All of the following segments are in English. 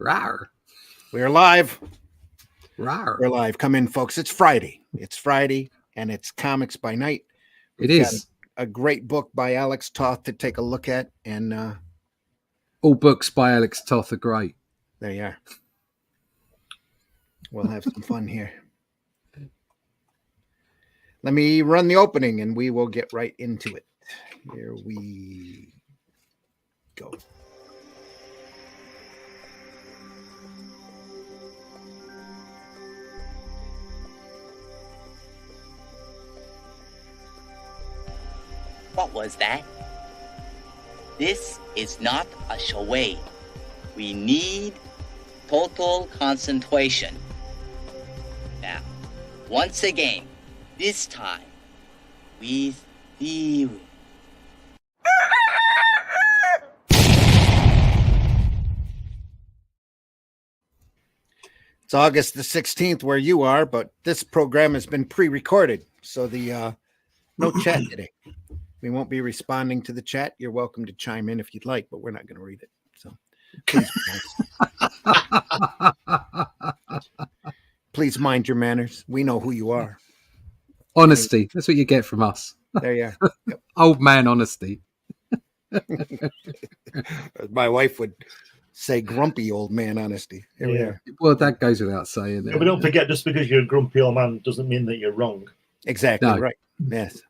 Rawr. We're live. Rawr. We're live. Come in, folks. It's Friday. And it's Comics by Night. It is a great book by Alex Toth to take a look at. And all books by Alex Toth are great. There you are. We'll have some fun here. Let me run the opening and we will get right into it. Here we go. What was that? This is not a charade. We need total concentration. Now, once again, this time, with theory. It's August the 16th where you are, but this program has been pre-recorded, so the no chat today. We won't be responding to the chat. You're welcome to chime in if you'd like, but we're not going to read it. So please mind your manners. We know who you are. Honesty. That's what you get from us. There you are. Yep. Old man honesty. My wife would say grumpy old man honesty. Here we are. Well, that goes without saying. Yeah, but don't forget, just because you're a grumpy old man doesn't mean that you're wrong. Exactly right. Yes.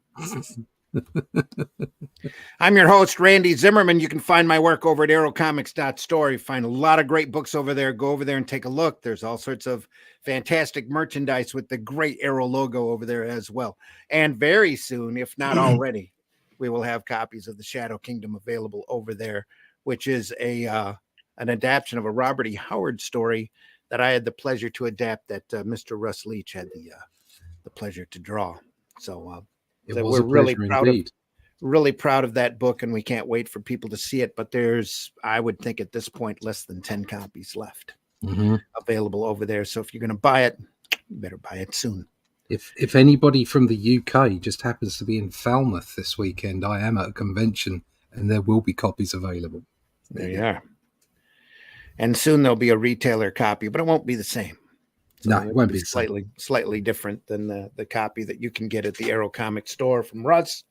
I'm your host, Randy Zimmerman. You can find my work over at aerocomics.store. You find a lot of great books over there. Go over there and take a look. There's all sorts of fantastic merchandise with the great Aero logo over there as well. And very soon, if not already, we will have copies of the Shadow Kingdom available over there, which is an adaptation of a Robert E. Howard story that I had the pleasure to adapt that Mr. Russ Leach had the pleasure to draw. So we're really proud of that book, and we can't wait for people to see it. But there's, I would think at this point, less than 10 copies left available over there. So if you're going to buy it, you better buy it soon. If anybody from the UK just happens to be in Falmouth this weekend, I am at a convention, and there will be copies available. There you are. And soon there'll be a retailer copy, but it won't be the same. So no, it won't be slightly different than the copy that you can get at the Aero Comic store from Russ.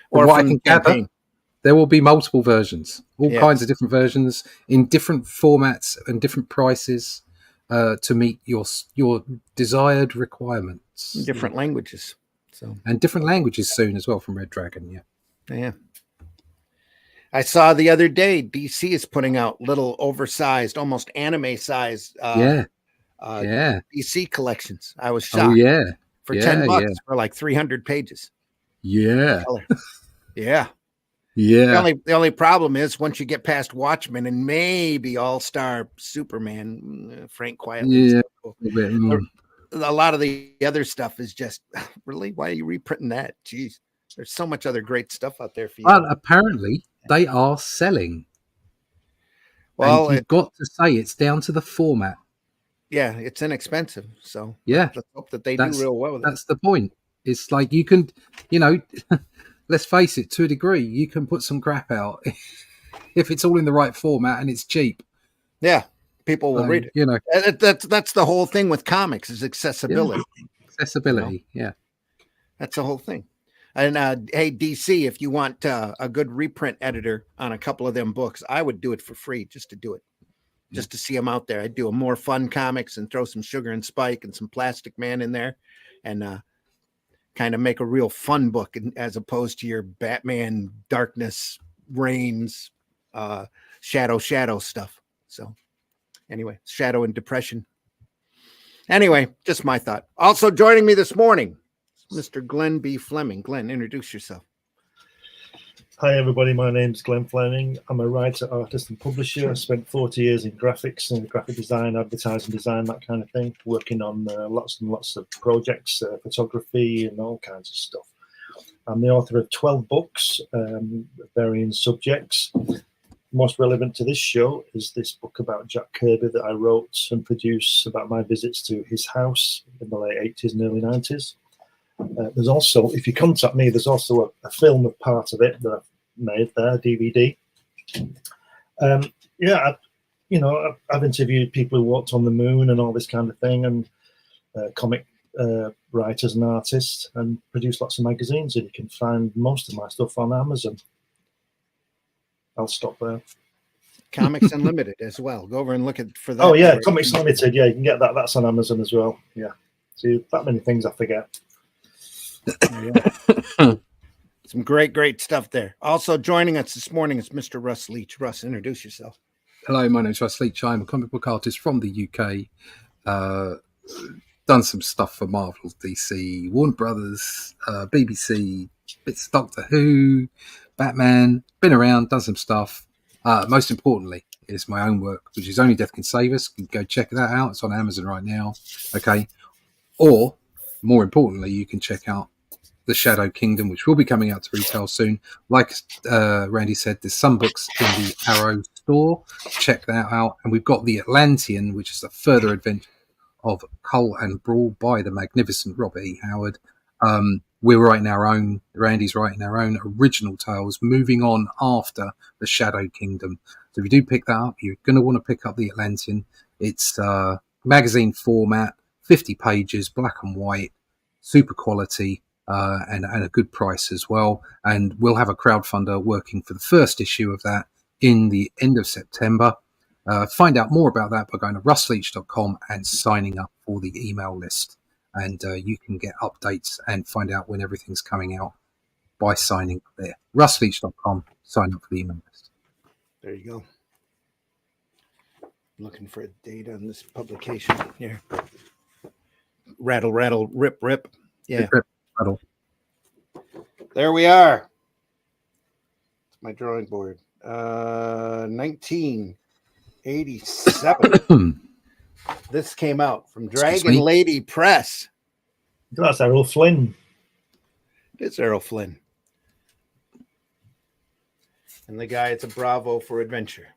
Or what I can gather, there will be multiple versions, all kinds of different versions in different formats and different prices to meet your desired requirements. Different languages, and different languages soon as well from Red Dragon. Yeah. I saw the other day DC is putting out little oversized, almost anime-sized. DC collections. I was shocked. For $10 for like 300 pages. Yeah. The only problem is once you get past Watchmen and maybe All-Star Superman, Frank Quietly. A lot of the other stuff is just really, why are you reprinting that? Jeez, there's so much other great stuff out there for you. Well, apparently they are selling. Well, and you've got to say it's down to the format. Yeah, it's inexpensive. So let's hope that they do real well with it. That's the point. It's like you can, let's face it, to a degree, you can put some crap out if it's all in the right format and it's cheap. Yeah, people will read it. That's the whole thing with comics is accessibility. Accessibility, That's the whole thing. And hey, DC, if you want a good reprint editor on a couple of them books, I would do it for free just to do it. Just to see them out there. I'd do a more fun comics and throw some Sugar and Spike and some Plastic Man in there and kind of make a real fun book as opposed to your Batman, Darkness, Reigns, Shadow stuff. So anyway, Shadow and Depression. Anyway, just my thought. Also joining me this morning, Mr. Glenn B. Fleming. Glenn, introduce yourself. Hi, everybody. My name's Glenn Fleming. I'm a writer, artist, and publisher. I spent 40 years in graphics and graphic design, advertising design, that kind of thing, working on lots and lots of projects, photography, and all kinds of stuff. I'm the author of 12 books, varying subjects. Most relevant to this show is this book about Jack Kirby that I wrote and produced about my visits to his house in the late 80s and early 90s. There's also, if you contact me, there's also a film of part of it that I've made there, DVD. I've interviewed people who walked on the moon and all this kind of thing, and comic writers and artists, and produced lots of magazines. And you can find most of my stuff on Amazon. I'll stop there. Comics Unlimited as well. Go over and look for that. Oh yeah, Comics Unlimited. Yeah, you can get that. That's on Amazon as well. Yeah. See, that many things I forget. Some great stuff there. Also joining us this morning is Mr. Russ Leach. Russ, introduce yourself. Hello, my name is Russ Leach. I'm a comic book artist from the UK. Done some stuff for Marvel, DC, Warner Brothers, BBC, bits of Doctor Who, Batman. Been around, done some stuff. Most importantly, is my own work, which is Only Death Can Save Us. You can go check that out. It's on Amazon right now. Okay. Or, more importantly, you can check out The Shadow Kingdom, which will be coming out to retail soon. Like Randy said, there's some books in the Arrow store. Check that out. And we've got The Atlantean, which is a further adventure of Cull and Brawl by the magnificent Robert E. Howard. We're writing our own, Randy's writing our own original tales, moving on after The Shadow Kingdom. So if you do pick that up, you're going to want to pick up The Atlantean. It's magazine format, 50 pages, black and white, super quality, and a good price as well. And we'll have a crowdfunder working for the first issue of that in the end of September. Find out more about that by going to russleach.com and signing up for the email list. And you can get updates and find out when everything's coming out by signing up there. russleach.com, sign up for the email list. There you go. Looking for a date on this publication here. Rattle, rattle, rip, rip. Yeah. Rip, rattle. There we are. It's my drawing board. 1987. This came out from Dragon Lady Press. That's Errol Flynn. It's Errol Flynn. And the guy, it's a Bravo for Adventure.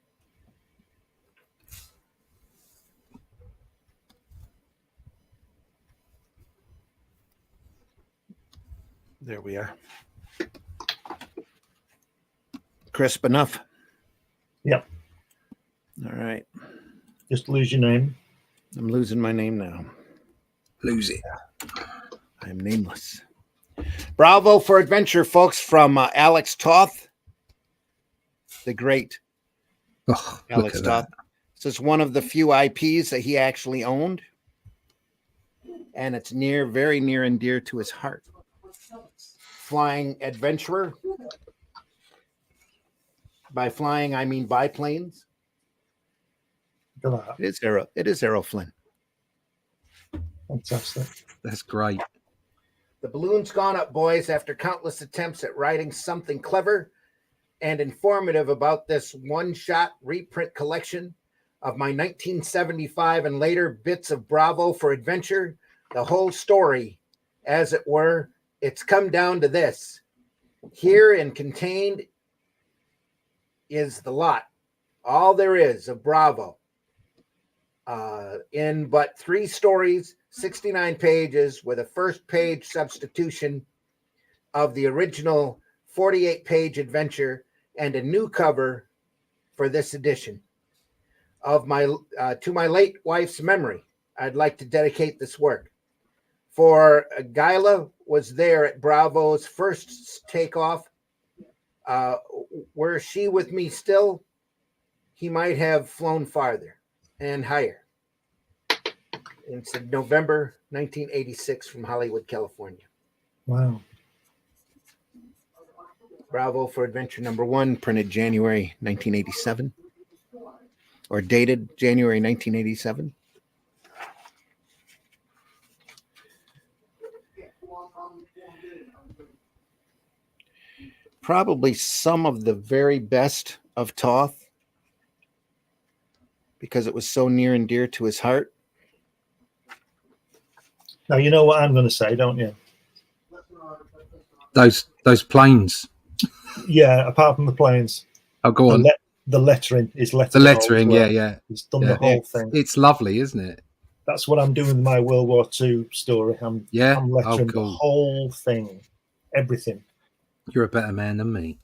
There we are. Crisp enough. Yep. All right. Just lose your name. I'm losing my name now. Lose it. I'm nameless. Bravo for Adventure, folks, from Alex Toth. The great Alex Toth. This is one of the few IPs that he actually owned. And it's very near and dear to his heart. Flying adventurer. By flying, I mean biplanes. It is Errol Flynn. Fantastic. That's great. The balloon's gone up, boys, after countless attempts at writing something clever and informative about this one-shot reprint collection of my 1975 and later bits of Bravo for Adventure. The whole story, as it were, it's come down to this. Here and contained is the lot. All there is of Bravo. In but 3 stories, 69 pages, with a first page substitution of the original 48-page adventure and a new cover for this edition. To my late wife's memory, I'd like to dedicate this work. For Gila was there at Bravo's first takeoff. Were she with me still, he might have flown farther and higher. It's November 1986 from Hollywood, California. Wow. Bravo for Adventure #1, printed January 1987, or dated January 1987. Probably some of the very best of Toth, because it was so near and dear to his heart. Now, you know what I'm going to say, don't you? Those planes. Yeah, apart from the planes. Oh, go on. The lettering is lettered. The lettering, well. yeah. It's done the whole thing. It's lovely, isn't it? That's what I'm doing with my World War II story. I'm lettering the whole thing, everything. You're a better man than me.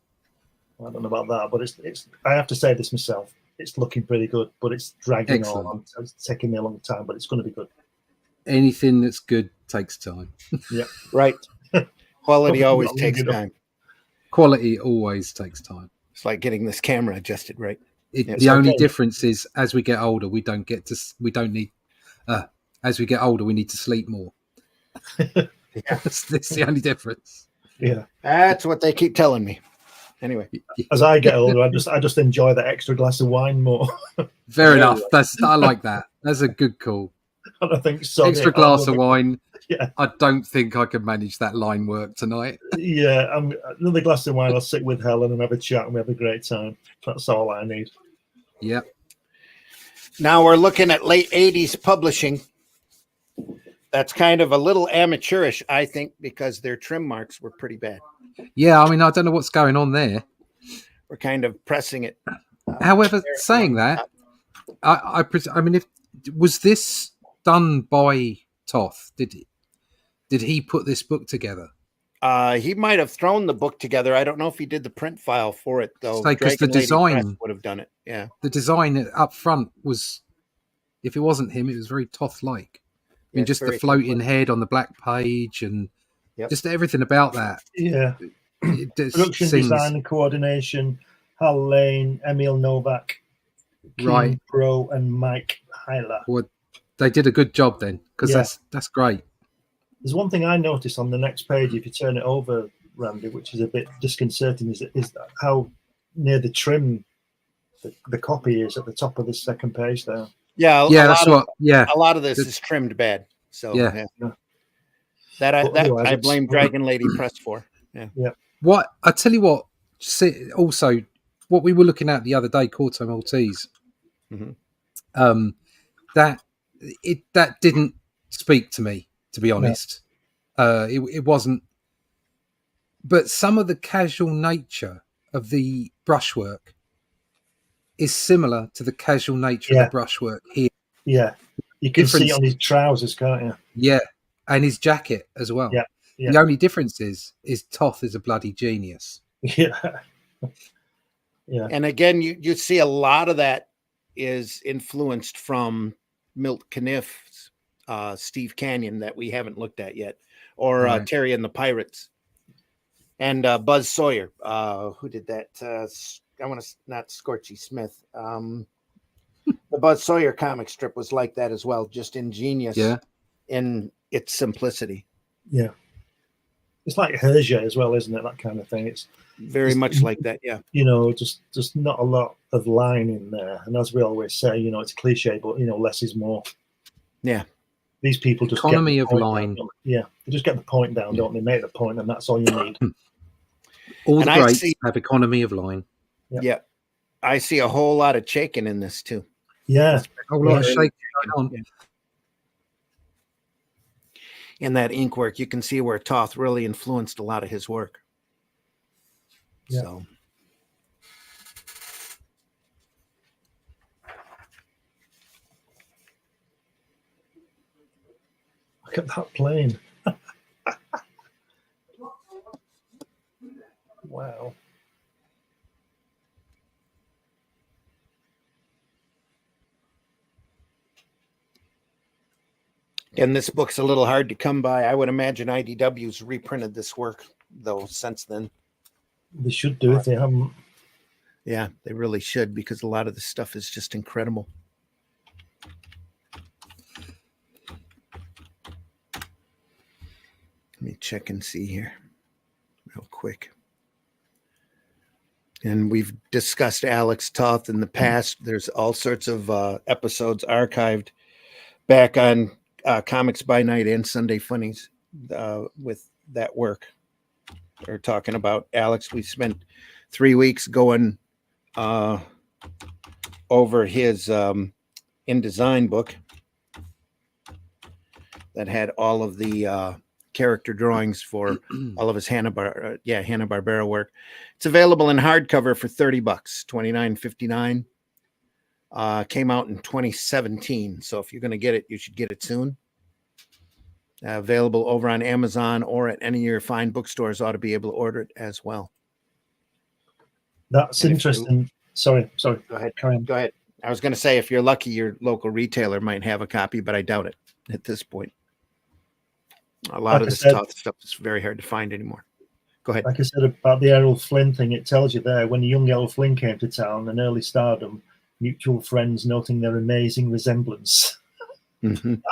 I don't know about that, but it's. I have to say this myself. it's looking pretty good, but it's dragging Excellent. on. It's taking me a long time, but it's going to be good. Anything that's good takes time. Yeah, Right. Quality Hopefully always not takes long enough. time. Quality always takes time. It's like getting this camera adjusted right. Yeah, The only okay. difference is as we get older, we don't need. As we get older, we need to sleep more. That's the only difference. Yeah. That's what they keep telling me. Anyway, As I get older, I just enjoy that extra glass of wine more. Fair enough. I like that. That's a good call. And I think so. Extra glass of wine. Yeah. I don't think I can manage that line work tonight. Yeah, another glass of wine. I'll sit with Helen and have a chat, and we have a great time. That's all I need. Yep. now we're looking at late 80s publishing. That's kind of a little amateurish, I think, because their trim marks were pretty bad. Yeah, I mean, I don't know what's going on there. We're kind of pressing it. However, saying that, I mean, if was this done by Toth? Did he put this book together? He might have thrown the book together. I don't know if he did the print file for it, though. Because the Dragon Lady design Press would have done it. Yeah. The design up front was, if it wasn't him, it was very Toth-like. I mean, just the floating head on the black page and just everything about that. Yeah. Production seems, design and coordination, Hal Lane, Emil Novak, right, Pro, and Mike Hyler. Well, they did a good job then, because that's great. There's one thing I noticed on the next page, if you turn it over, Randy, which is a bit disconcerting, is that how near the trim the copy is at the top of the second page there. Yeah, a lot of this is trimmed bad. So that I blame Dragon Lady Press for. Yeah. What I tell you what, also what we were looking at the other day, Corto Maltese, that didn't speak to me, to be honest. It wasn't. But some of the casual nature of the brushwork is similar to the casual nature of the brushwork here. Yeah, you can see on his trousers, can't you? Yeah, and his jacket as well. Yeah. The only difference is Toth is a bloody genius. Yeah. Yeah. And again, you see a lot of that is influenced from Milt Caniff's Steve Canyon that we haven't looked at yet, or Terry and the Pirates, and Buzz Sawyer. Who did that? I want to not Scorchy Smith. The Buzz Sawyer comic strip was like that as well, just ingenious in its simplicity. Yeah. It's like Hergé as well, isn't it? That kind of thing. It's very much like that. Yeah. You know, just not a lot of line in there. And as we always say, you know, it's a cliche, but you know, less is more. Yeah. These people just economy of line. They just get the point down, don't they? Make the point, and that's all you need. All the greats have economy of line. Yeah. I see a whole lot of shaking in this too. Yeah. A whole lot of shaking going on. Yeah. In that ink work, you can see where Toth really influenced a lot of his work. Yeah. So. Look at that plane. Wow. And this book's a little hard to come by. I would imagine IDW's reprinted this work, though, since then. They should do if they haven't. Yeah, they really should, because a lot of this stuff is just incredible. Let me check and see here real quick. And we've discussed Alex Toth in the past. There's all sorts of episodes archived back on Comics by Night and Sunday Funnies with that work. We're talking about Alex. We spent 3 weeks going over his InDesign book that had all of the character drawings for all of his Hanna-Barbera work. It's available in hardcover for $30, $29.59. Came out in 2017. So if you're going to get it, you should get it soon. Available over on Amazon or at any of your fine bookstores. Ought to be able to order it as well. That's interesting. Sorry. Go ahead. Carry on. Go ahead. I was going to say, if you're lucky, your local retailer might have a copy, but I doubt it at this point. A lot Like of I this said- Toth stuff is very hard to find anymore. Go ahead. Like I said about the Errol Flynn thing, it tells you there when young Errol Flynn came to town and early stardom, mutual friends noting their amazing resemblance. Mhm.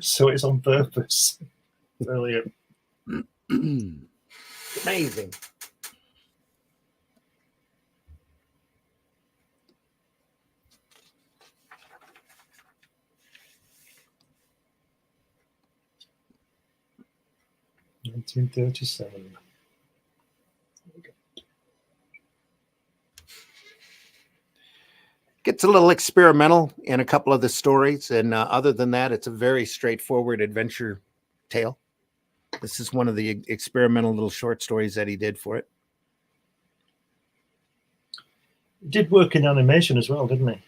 So it's on purpose. Brilliant. Amazing. – 1937. Gets a little experimental in a couple of the stories, and other than that, it's a very straightforward adventure tale. This is one of the experimental little short stories that he did for it. He did work in animation as well, didn't he?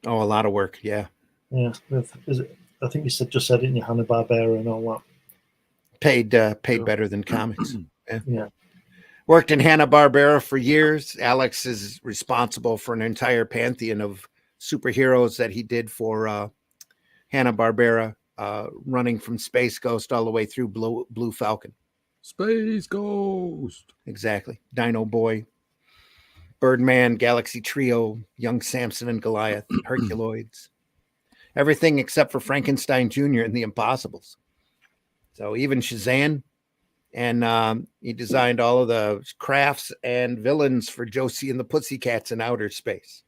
Oh, a lot of work. Yeah. Yeah. I think you just said it in your Hanna-Barbera and all that. Paid better than comics. Yeah. Worked in Hanna-Barbera for years. Alex is responsible for an entire pantheon of superheroes that he did for Hanna-Barbera, running from Space Ghost all the way through Blue Falcon. Space Ghost. Exactly. Dino Boy, Birdman, Galaxy Trio, Young Samson and Goliath, Herculoids. Everything except for Frankenstein Jr. and the Impossibles. So even Shazam. And he designed all of the crafts and villains for Josie and the Pussycats in outer space.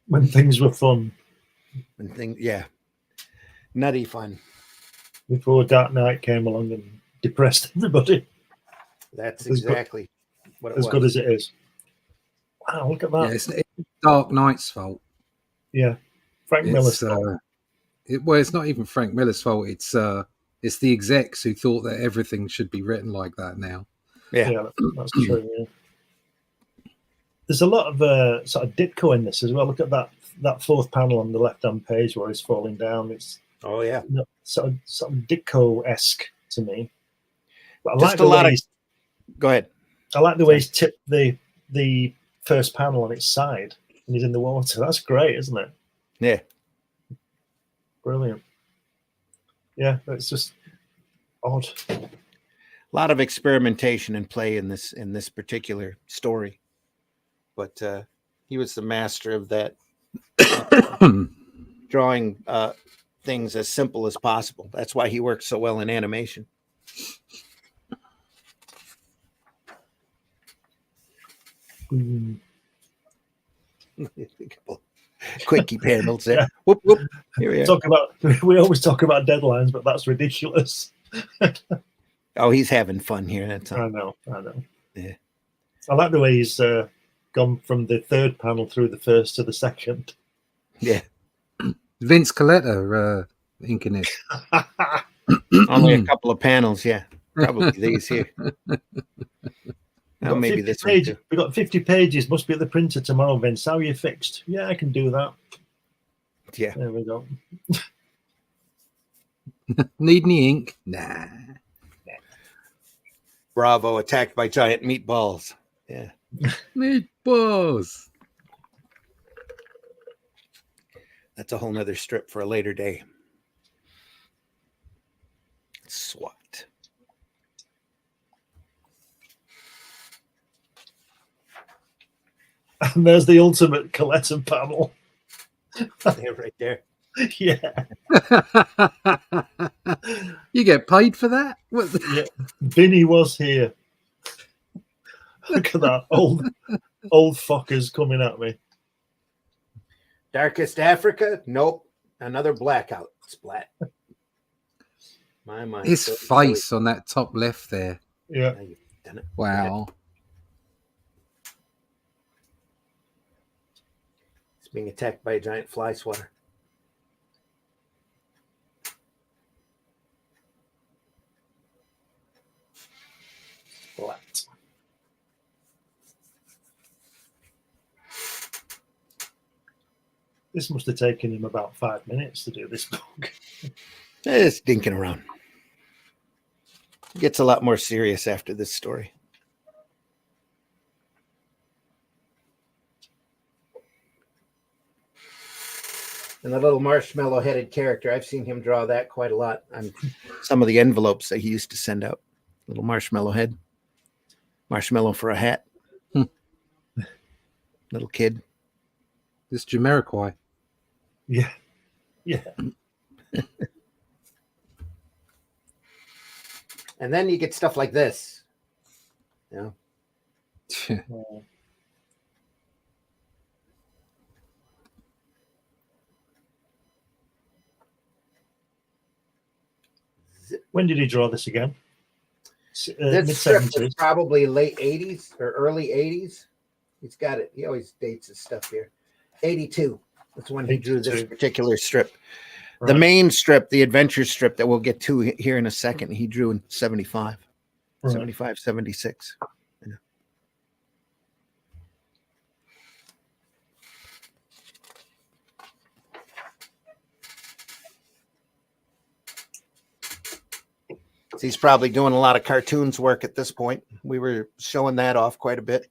When things were fun. Yeah. Nutty fun. Before Dark Knight came along and depressed everybody. That's As good- exactly what it As was. good as it is. Wow, look at Yeah, that. it's Dark Knight's fault. Yeah. Frank Miller's It's it's not even Frank Miller's fault. It's the execs who thought that everything should be written like that now. Yeah. That's true. Yeah. There's a lot of sort of Ditko in this as well. Look at that fourth panel on the left-hand page where he's falling down. It's Oh, yeah. sort of Ditko-esque to me. But I Just like a the lot way of. Go ahead. I like the way he's tipped the first panel on its side and he's in the water. That's great, isn't it? Yeah. Brilliant. Yeah, it's just odd. A lot of experimentation and play in this particular story. But he was the master of that, drawing things as simple as possible. That's why he works so well in animation. Mm. Quickie panels there. Yeah. Whoop, whoop. Here we are. We always talk about deadlines, but that's ridiculous. Oh, he's having fun here. That's I all. know. Yeah. I like the way he's gone from the third panel through the first to the second. Yeah. Vince Coletta inking it. Only a couple of panels. Yeah. Probably these here. Oh, maybe this one too. We've got 50 pages. Must be at the printer tomorrow, Vince. How are you fixed? Yeah, I can do that. Yeah. There we go. Need any ink? Nah. Bravo, attacked by giant meatballs. Yeah. Meatballs. That's a whole nother strip for a later day. SWAT. And there's the ultimate Coletta panel. Yeah, right there. Yeah. You get paid for that? What? Yeah. Vinny was here. Look at that. Old fuckers coming at me. Darkest Africa? Nope. Another blackout. Splat. My His so face silly. on that top left there. Yeah. Now you've done it. Wow. It's being attacked by a giant fly swatter. Splat. This must have taken him about 5 minutes to do this book. It's dinking around. Gets a lot more serious after this story. And the little marshmallow-headed character, I've seen him draw that quite a lot on some of the envelopes that he used to send out. Little marshmallow head. Marshmallow for a hat. Little kid. This Jamiroquai. Yeah. Yeah. And then you get stuff like this. Yeah. When did he draw this again? This strip was probably late 80s or early 80s. He's got it. He always dates his stuff here. 82. That's when he drew this particular strip. Right. The main strip, the adventure strip that we'll get to here in a second, he drew in 75. Right. 75, 76. Yeah. He's probably doing a lot of cartoons work at this point. We were showing that off quite a bit.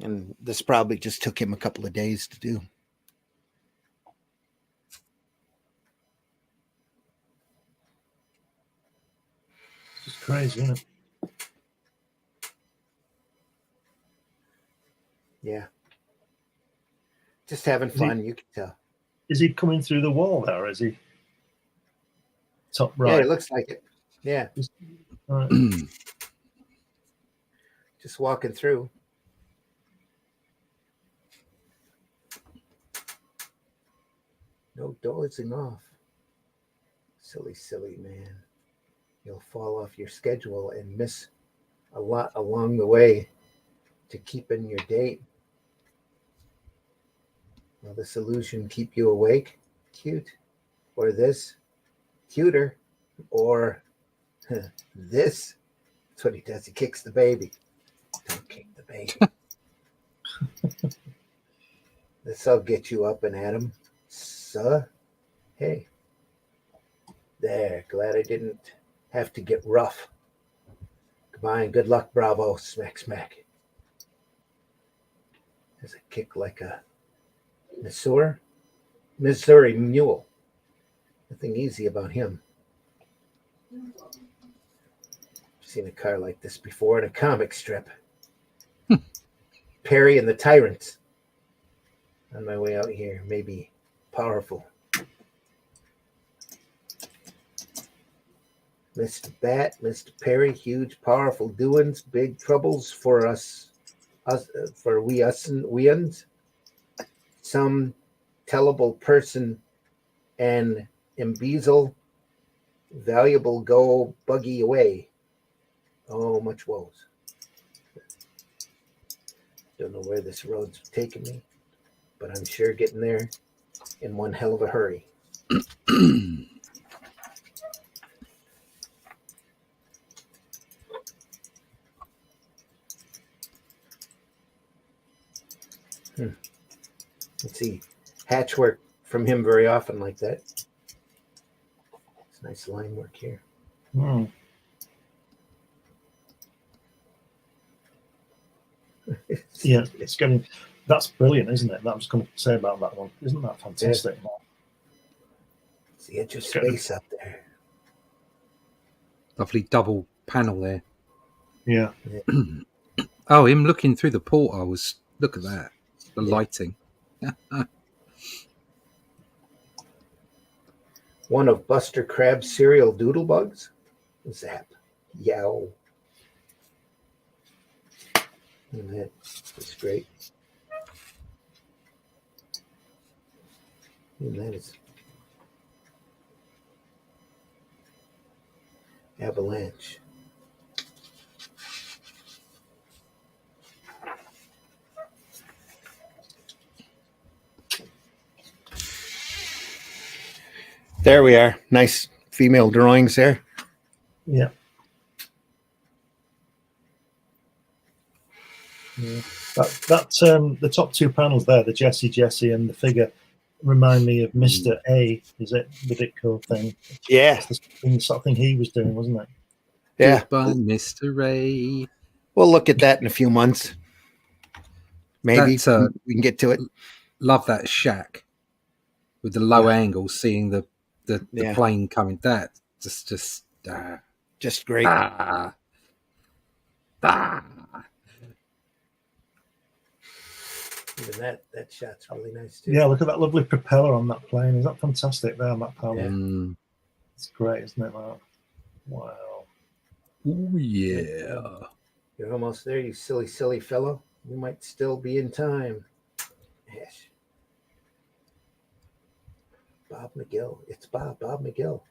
And this probably just took him a couple of days to do. It's crazy, isn't it? Yeah. Just having fun, you can tell. Is he coming through the wall there? Is he? Top right. Yeah, it looks like it. Yeah. Right. Just walking through. No dozing off. Silly, silly man. You'll fall off your schedule and miss a lot along the way to keeping your date. Will this illusion keep you awake? Cute. Or this? Cuter. Or this? That's what he does. He kicks the baby. Don't kick the baby. This'll get you up and at him. Hey. There. Glad I didn't have to get rough. Goodbye and good luck, bravo. Smack, smack. There's a kick like a Missouri mule. Nothing easy about him. I've seen a car like this before in a comic strip. Perry and the Tyrants. On my way out here, maybe powerful. Mr. Bat, Mr. Perry, huge, powerful doings, big troubles for us for we-uns. Some tellable person and embezzle, valuable go buggy away. Oh, much woes. Don't know where this road's taking me, but I'm sure getting there in one hell of a hurry. Let's see. Hatch work from him very often like that. It's nice line work here. Yeah, it's getting. That's brilliant, isn't it? That was going to say about that one. Isn't that fantastic? Yeah. It's the edge of space up there. Lovely double panel there. Yeah. Oh, him looking through the portal was. Look at that. The lighting. One of Buster Crab's cereal doodlebugs. Zap. Yow. And that's great. And that is Avalanche. There we are. Nice female drawings there. Yeah. That the top two panels there, the Jesse and the figure, remind me of Mr. A. Is it the Ditko thing? Yeah. That's the sort of thing he was doing, wasn't it? Yeah. Goodbye, Mr. A. We'll look at that in a few months. Maybe we can get to it. love that shack with the low angle, seeing the Yeah. plane coming. That just Just great. Even that shot's really nice too. Yeah, look at that lovely propeller on that plane. Is that fantastic there on that panel? Yeah. It's great, isn't it? That? Wow. Oh yeah. You're almost there, you silly, silly fellow. You might still be in time. Yes. Bob McGill. It's Bob McGill.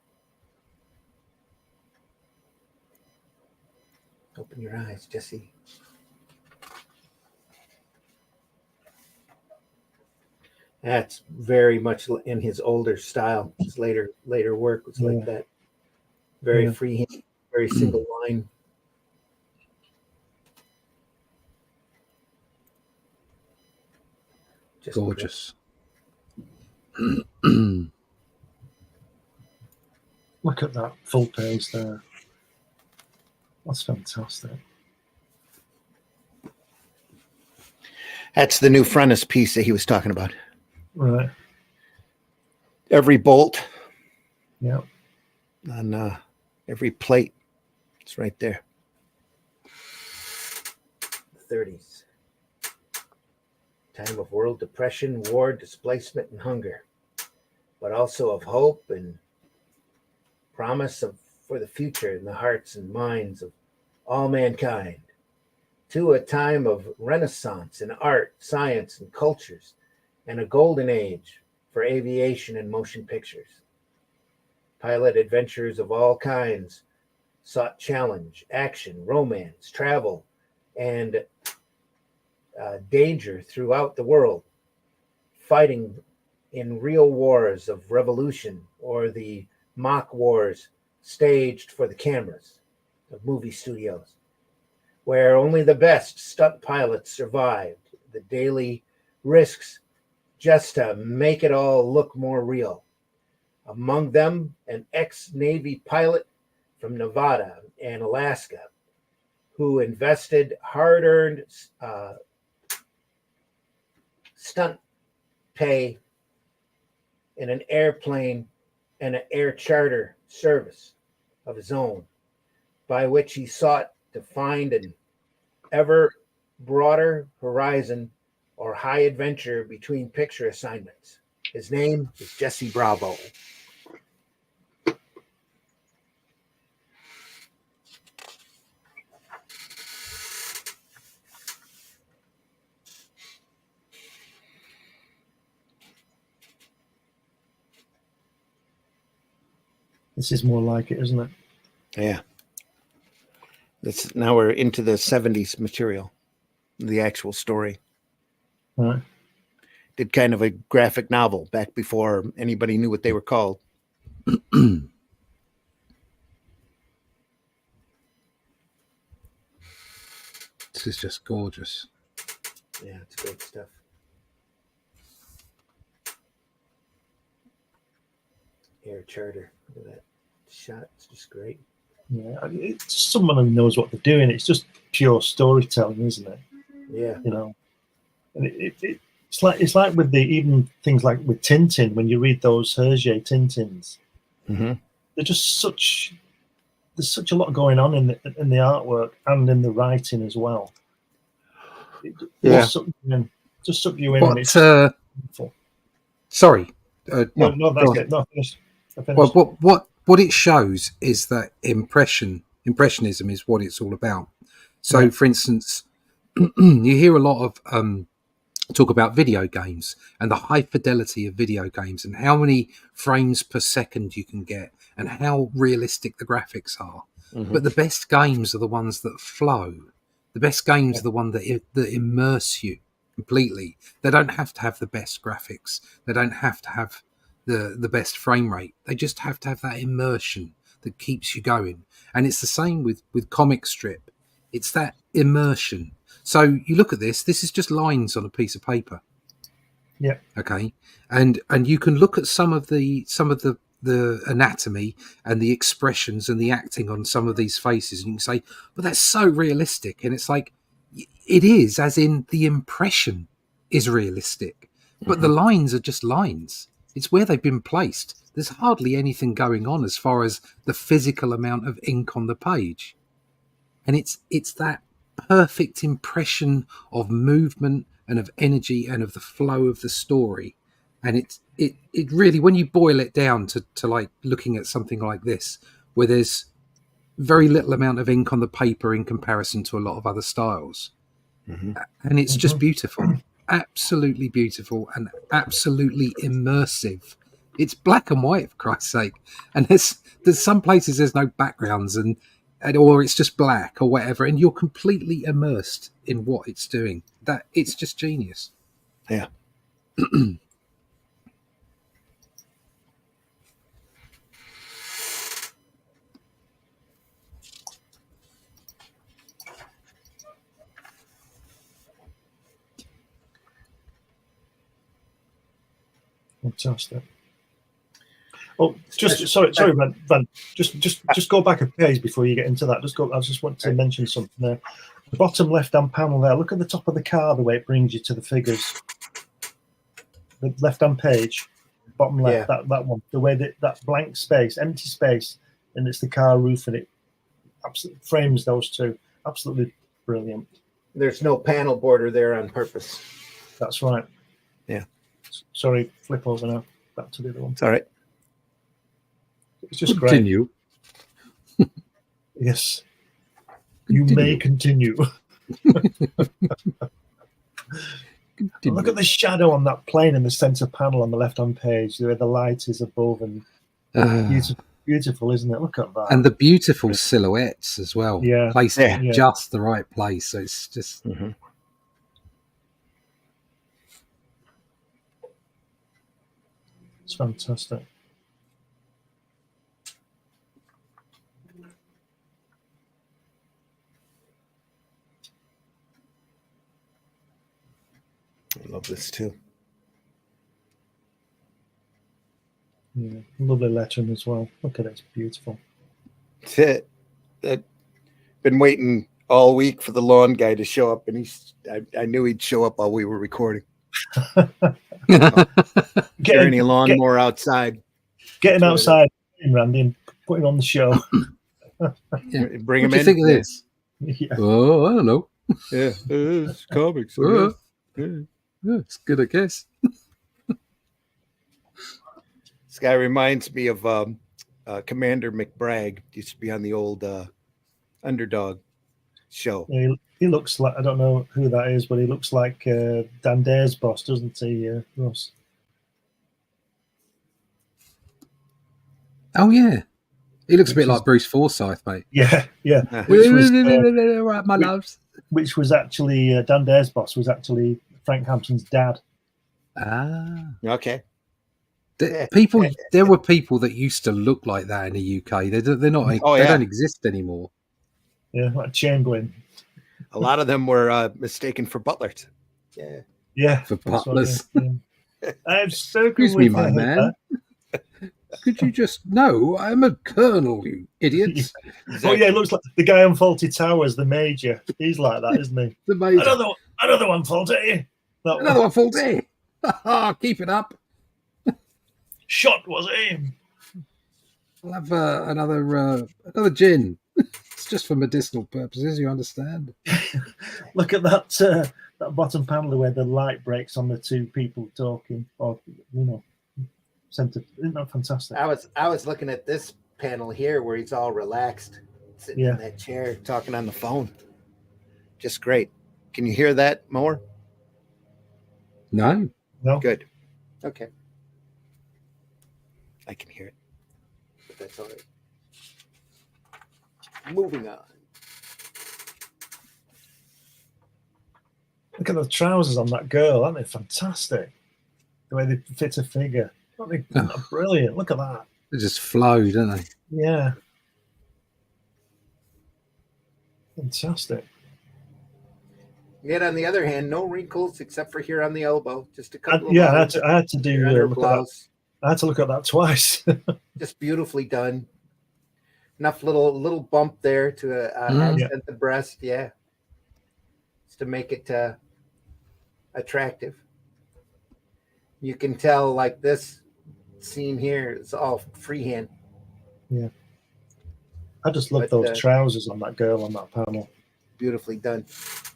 Open your eyes, Jesse. That's very much in his older style. His later work was like that. Very freehand, very single line. Just gorgeous. Look at that full page there. That's fantastic. That's the new frontis piece that he was talking about. Right. Every bolt. Yeah. On every plate. It's right there. 30s. Time of world depression, war, displacement, and hunger, but also of hope and promise for the future in the hearts and minds of all mankind, to a time of renaissance in art, science, and cultures, and a golden age for aviation and motion pictures. Pilot adventures of all kinds sought challenge, action, romance, travel, and danger throughout the world, fighting in real wars of revolution or the mock wars staged for the cameras of movie studios, where only the best stunt pilots survived the daily risks just to make it all look more real. Among them, an ex-Navy pilot from Nevada and Alaska who invested hard-earned stunt pay in an airplane and an air charter service of his own, by which he sought to find an ever broader horizon or high adventure between picture assignments. His name is Jesse Bravo. This is more like it, isn't it? Yeah. Now we're into the 70s material, the actual story. Right. Did kind of a graphic novel back before anybody knew what they were called. This is just gorgeous. Yeah, it's great stuff. Air charter. Look at that shot. It's just great. Yeah, it's someone who knows what they're doing. It's just pure storytelling, isn't it? Yeah. You know, and it's like with even things like with Tintin. When you read those Hergé Tintins, they're just there's such a lot going on in the artwork and in the writing as well. Just suck you in. What? Sorry. No, that's it. No, finish. Well, what it shows is that impressionism is what it's all about. So, for instance, you hear a lot of talk about video games and the high fidelity of video games and how many frames per second you can get and how realistic the graphics are. But the best games are the ones that flow. The best games are the ones that immerse you completely. They don't have to have the best graphics. They don't have to have the best frame rate. They just have to have that immersion that keeps you going. And it's the same with comic strip. It's that immersion. So you look at this is just lines on a piece of paper. Yeah. Okay. And you can look at some of the anatomy and the expressions and the acting on some of these faces, and you can say, but that's so realistic. And it's like, it is, as in the impression is realistic, but the lines are just lines. It's where they've been placed. There's hardly anything going on as far as the physical amount of ink on the page. And it's that perfect impression of movement and of energy and of the flow of the story. And it really, when you boil it down to like looking at something like this, where there's very little amount of ink on the paper in comparison to a lot of other styles. And it's just beautiful, absolutely beautiful and absolutely immersive. It's black and white, for Christ's sake. And there's some places there's no backgrounds and or it's just black or whatever, and you're completely immersed in what it's doing. That it's just genius. Yeah. Fantastic. Oh, sorry, Van. Just go back a page before you get into that. I just want to mention something there. The bottom left-hand panel there. Look at the top of the car, the way it brings you to the figures. The left-hand page, bottom left, that one. The way that blank space, empty space, and it's the car roof, and it absolutely frames those two. Absolutely brilliant. There's no panel border there on purpose. That's right. Yeah. Sorry, flip over now. Back to the other one. It's all right. It's just great. Continue. Yes. You may continue. Look at the shadow on that plane in the center panel on the left-hand page, where the light is above, and beautiful, isn't it? Look at that. And the beautiful silhouettes as well. Yeah. Placed in just the right place. So it's just... It's fantastic. I love this too. Yeah, lovely lettering as well. Look at it, it's beautiful. That's it. I've been waiting all week for the lawn guy to show up, and I knew he'd show up while we were recording. Get any lawnmower outside. Get him outside, Randy, and put him on the show. Bring him in. What do you think of this? Yeah. Oh, I don't know. Yeah, it's comics. It's good, I guess. This guy reminds me of Commander McBragg. Used to be on the old Underdog show. He looks like, I don't know who that is, but he looks like Dan Dare's boss, doesn't he, Ross? Oh, yeah. He looks a bit like Bruce Forsyth, mate. Yeah. Right, my loves. Which was actually, Dan Dare's boss was actually Frank Hampton's dad. Ah. Okay. There were people that used to look like that in the UK. They're not. They don't exist anymore. Yeah, like Chamberlain. A lot of them were mistaken for butlers. Yeah, for butlers. Right, yeah. I've spoken Excuse with me, my man. Could you just know I'm a colonel, you idiots? Oh yeah, it looks like the guy on Faulty Towers, the major. He's like that, isn't he? The major. Another one, Faulty. Another one, Faulty. Keep it up. Shot was aim. I'll have another gin. It's just for medicinal purposes, you understand. Look at that bottom panel where the light breaks on the two people talking, or center. Isn't that fantastic? I was looking at this panel here where he's all relaxed, sitting in that chair, talking on the phone. Just great. Can you hear that more? No. Good. Okay. I can hear it, but that's all right. Moving on. Look at the trousers on that girl, aren't they fantastic? The way they fit her figure. Aren't they brilliant? Look at that. They just flow, don't they? Yeah. Fantastic. Yet on the other hand, no wrinkles except for here on the elbow. Just a couple of I had to do look at that. I had to look at that twice. Just beautifully done. Enough little bump there to accent the breast, just to make it attractive. You can tell, like this scene here is all freehand. I just love But, those trousers on that girl on that panel. Beautifully done.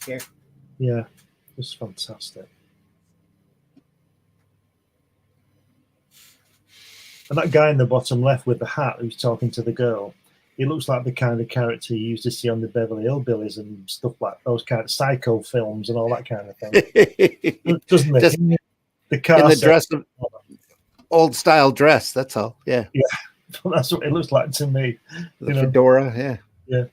Here. Yeah, just fantastic. And that guy in the bottom left with the hat who's talking to the girl, he looks like the kind of character you used to see on the Beverly Hillbillies and stuff like those kind of psycho films and all that kind of thing. Doesn't it? Just the car in the set- dress of old style dress. That's all. Yeah. That's what it looks like to me. The fedora. Yeah.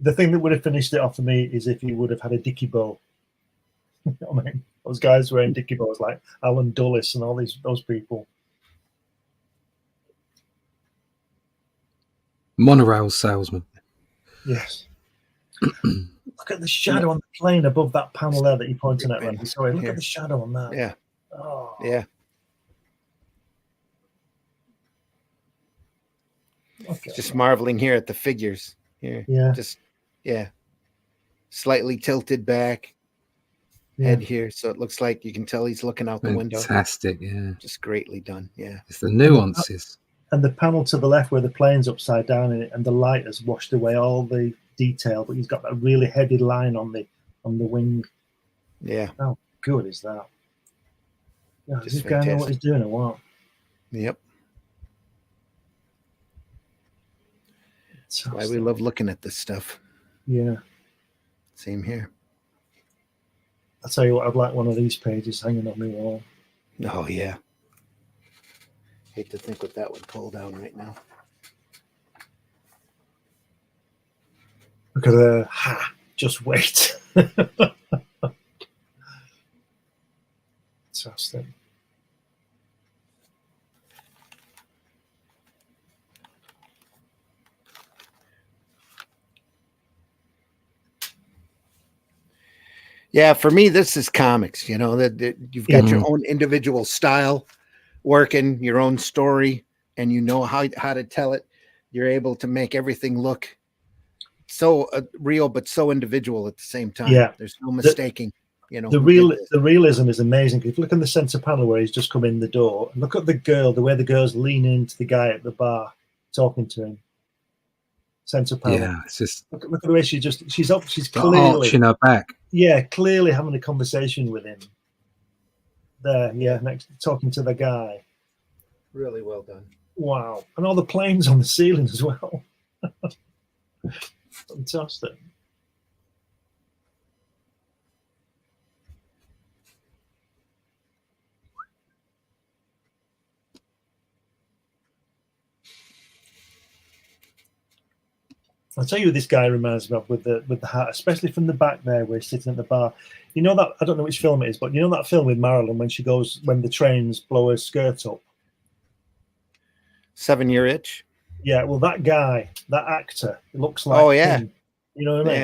The thing that would have finished it off for me is if he would have had a dicky bow. You know what I mean? Those guys wearing dicky bows like Alan Dulles and all those people. Monorail salesman. Yes. Look at the shadow on the plane above that panel there that you're pointing at, Randy. Sorry, look at the shadow on that. Yeah. Oh. Yeah. Okay. Just marveling here at the figures. Here. Yeah. Just slightly tilted back. Head here, so it looks like you can tell he's looking out the window. Fantastic, yeah. Just greatly done, yeah. It's the nuances. And the panel to the left where the plane's upside down in it and the light has washed away all the detail, but he's got that really heavy line on the wing. Yeah. How good is that? Yeah, does Just this guy know fantastic. what he's doing or what? Yep. That's why we love looking at this stuff. Yeah. Same here. I'll tell you what, I'd like one of these pages hanging on my wall. Oh, yeah. Hate to think what that would pull down right now. Look at the just wait. Fantastic. Yeah, for me, this is comics. You know that you've got your own individual style, working your own story, and you know how to tell it. You're able to make everything look so real, but so individual at the same time. Yeah, there's no mistaking. You know, the realism is amazing. If you look in the center panel where he's just come in the door, and look at the girl, the way the girl's leaning into the guy at the bar, talking to him. Center panel. Yeah, it's just look at the way she's up. She's clearly arching her back. Yeah, clearly having a conversation with him. There, next talking to the guy. Really well done. Wow, and all the planes on the ceiling as well. Fantastic. I'll tell you who this guy reminds me of with the hat, especially from the back there where he's sitting at the bar. You know that, I don't know which film it is, but you know that film with Marilyn when the trains blow her skirt up? 7 Year Itch. Yeah, well, that guy, that actor, it looks like him. You know what I mean?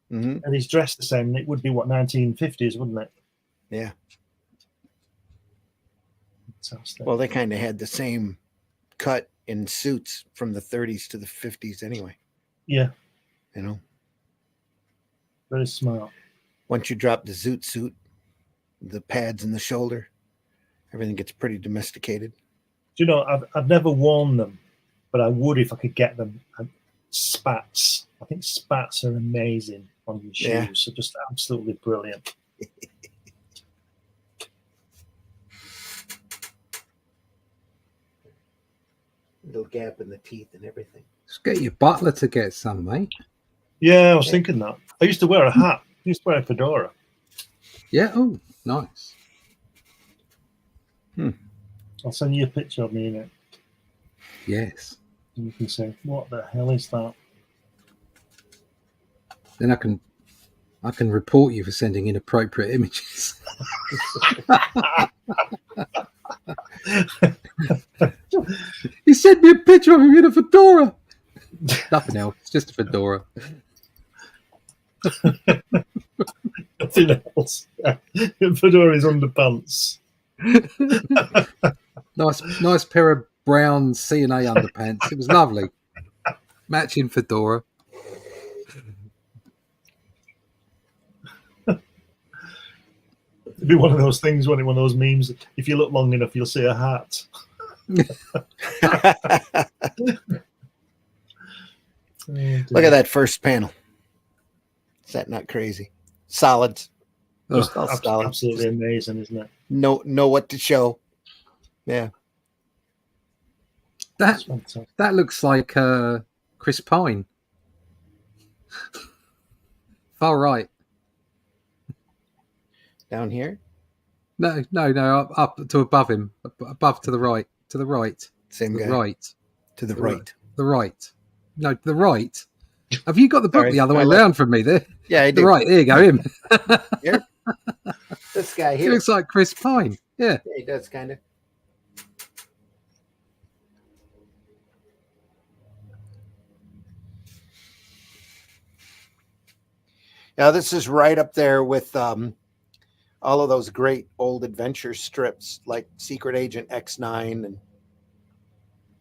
Yeah. Mm-hmm. And he's dressed the same. It would be, 1950s, wouldn't it? Yeah. Fantastic. Well, they kind of had the same cut in suits from the 30s to the 50s anyway. Yeah. You know? Very smart. Once you drop the zoot suit, the pads in the shoulder, everything gets pretty domesticated. Do you know, I've never worn them, but I would if I could get them. Spats. I think spats are amazing on your shoes. Yeah. So just absolutely brilliant. Little gap in the teeth and everything. Just get your butler to get some, mate. Yeah, I was thinking that. I used to wear a hat. I used to wear a fedora. Yeah. Oh, nice. I'll send you a picture of me in it. Yes. And you can say, what the hell is that? Then I can report you for sending inappropriate images. He sent me a picture of him in a fedora. Nothing else. It's just a fedora. Nothing else. Fedora's underpants. Nice pair of brown C&A underpants. It was lovely. Matching fedora. It'd be one of those things, one of those memes. If you look long enough, you'll see a hat. Look at that first panel. Is that not crazy? Solids. Just All solid. absolutely amazing, isn't it? Know what to show. Yeah. That Fantastic. that looks like Chris Pine. Far right. Down here? No, up to above him, above to the right, Same the guy. right, To the right. the right. No, the right. Have you got the book Sorry, the other way I like- round from me there? Yeah, I The do. right, here you go, him. Here? This guy He here. looks like Chris Pine. Yeah. Yeah, he does kind of. Now this is right up there with all of those great old adventure strips like Secret Agent X9 and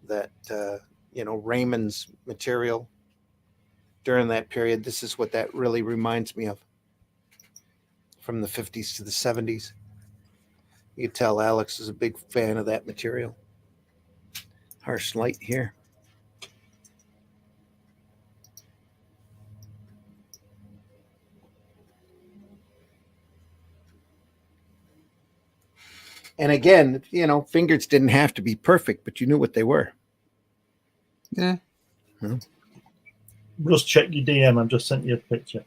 that Raymond's material during that period. This is what that really reminds me of, from the 50s to the 70s. You could tell Alex is a big fan of that material. Harsh light here. And again, fingers didn't have to be perfect, but you knew what they were. Yeah. Just check your DM. I've just sent you a picture.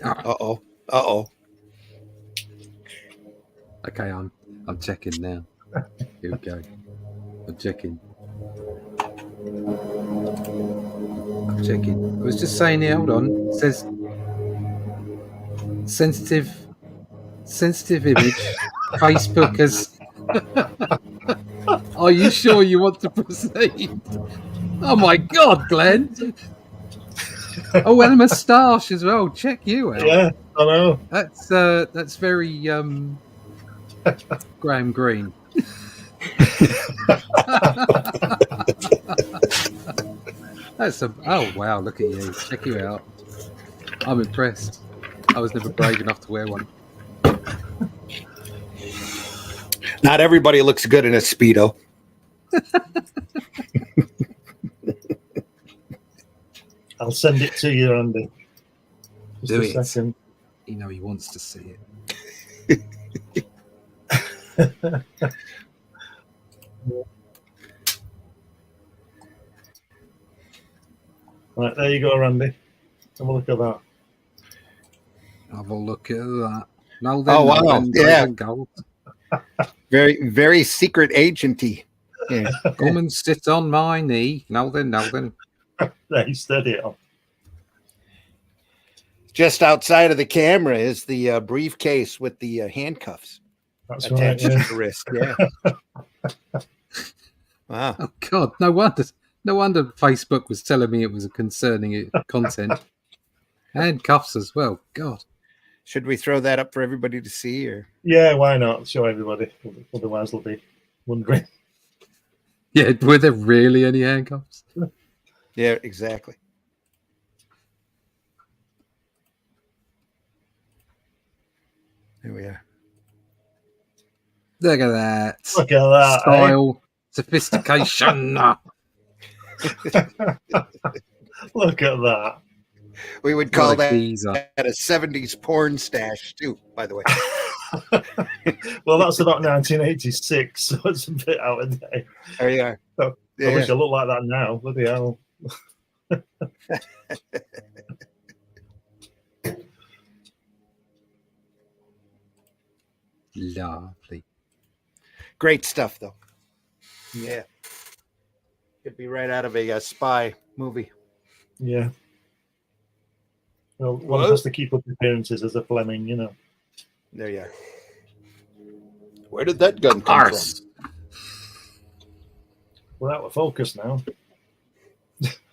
Uh-oh. Uh-oh. Okay, I'm checking now. Here we go. I'm checking. I was just saying here, hold on. It says sensitive image. Facebook has. Are you sure you want to proceed? Oh my God, Glenn! Oh, and a moustache as well. Check you out. Yeah, I know. That's very Graham Greene. Oh wow, look at you. Check you out. I'm impressed. I was never brave enough to wear one. Not everybody looks good in a Speedo. I'll send it to you, Andy. Just Do a it. second. You know he wants to see it. Right, there you go, Randy. Have a look at that. Have a look at that. No, Oh, wow. Yeah. Gold. Very, very secret agenty. Yeah. Come and sit on my knee. Now then. There, you steady it on. Just outside of the camera is the briefcase with the handcuffs That's right. attached Yeah. to the wrist. Yeah. Wow. Oh God, no wonder Facebook was telling me it was a concerning content. Handcuffs as well. God. Should we throw that up for everybody to see, or? Yeah, why not? Show everybody. Otherwise, they'll be wondering. Yeah, were there really any handcuffs? Yeah, exactly. There we are. Look at that. Look at that. Style, sophistication. Look at that. We would call What a that geezer. a 70s porn stash, too, by the way. Well, that's about 1986, so it's a bit out of date. There you are. I wish I looked like that now. Bloody hell. Lovely. Great stuff, though. Yeah. Could be right out of a spy movie. Yeah. Well, one has to keep up appearances as a Fleming, you know. There you are. Where did that gun come Arse. from? We're out of focus now.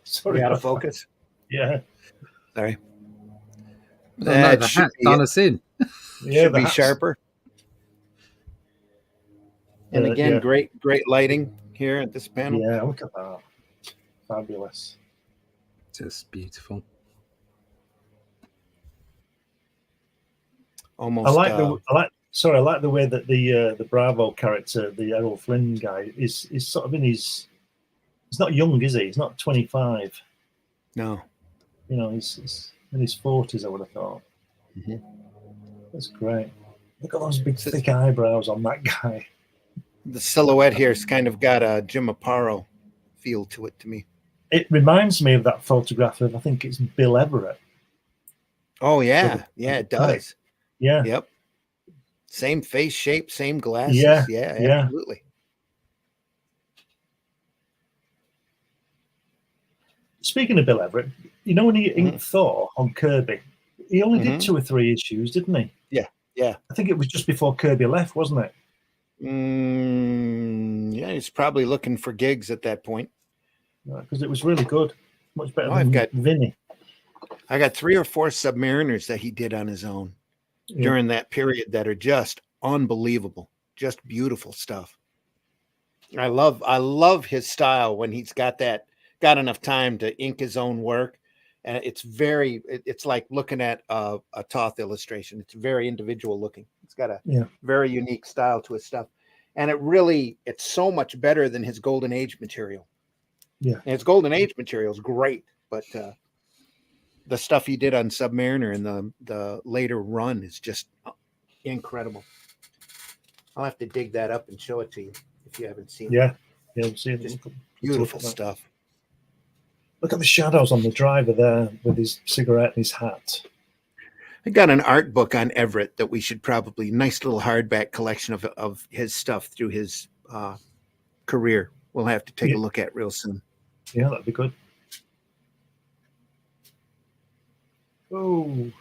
Sorry. We out of about that. focus? Yeah. Sorry. No, That the should hat be- done us in. Yeah, Should be that's- sharper. And again, yeah. great lighting here at this panel. Yeah, look at that. Fabulous. Just beautiful. Almost. I like Sorry, I like the way that the Bravo character, the Errol Flynn guy, is sort of in his. He's not young, is he? He's not 25. No. You know, he's in his 40s. I would have thought. Mhm. That's great. Look at those big, thick eyebrows on that guy. The silhouette here's kind of got a Jim Aparo feel to it to me. It reminds me of that photograph of, I think it's Bill Everett. Oh yeah, yeah, it does. Yeah. Yep. Same face shape, same glasses. Yeah, Yeah, yeah. absolutely. Speaking of Bill Everett, you know when he inked Thor on Kirby, he only did 2 or 3 issues, didn't he? Yeah. I think it was just before Kirby left, wasn't it? Yeah, he's probably looking for gigs at that point. Because it was really good. Much better I've than got- Vinny. I got 3 or 4 Submariners that he did on his own during that period that are just unbelievable, just beautiful stuff. I love his style when he's got enough time to ink his own work, and it's like looking at a Toth illustration. It's very individual looking. It's got a very unique style to his stuff, and it's so much better than his Golden Age material. Yeah, and his Golden Age material is great, but the stuff he did on Submariner and the later run is just incredible. I'll have to dig that up and show it to you if you haven't seen it. Yeah, we'll see it. Just beautiful stuff. Look at the shadows on the driver there with his cigarette and his hat. I got an art book on Everett that we should probably, nice little hardback collection of his stuff through his career. We'll have to take a look at real soon. Yeah, that'd be good. Oh,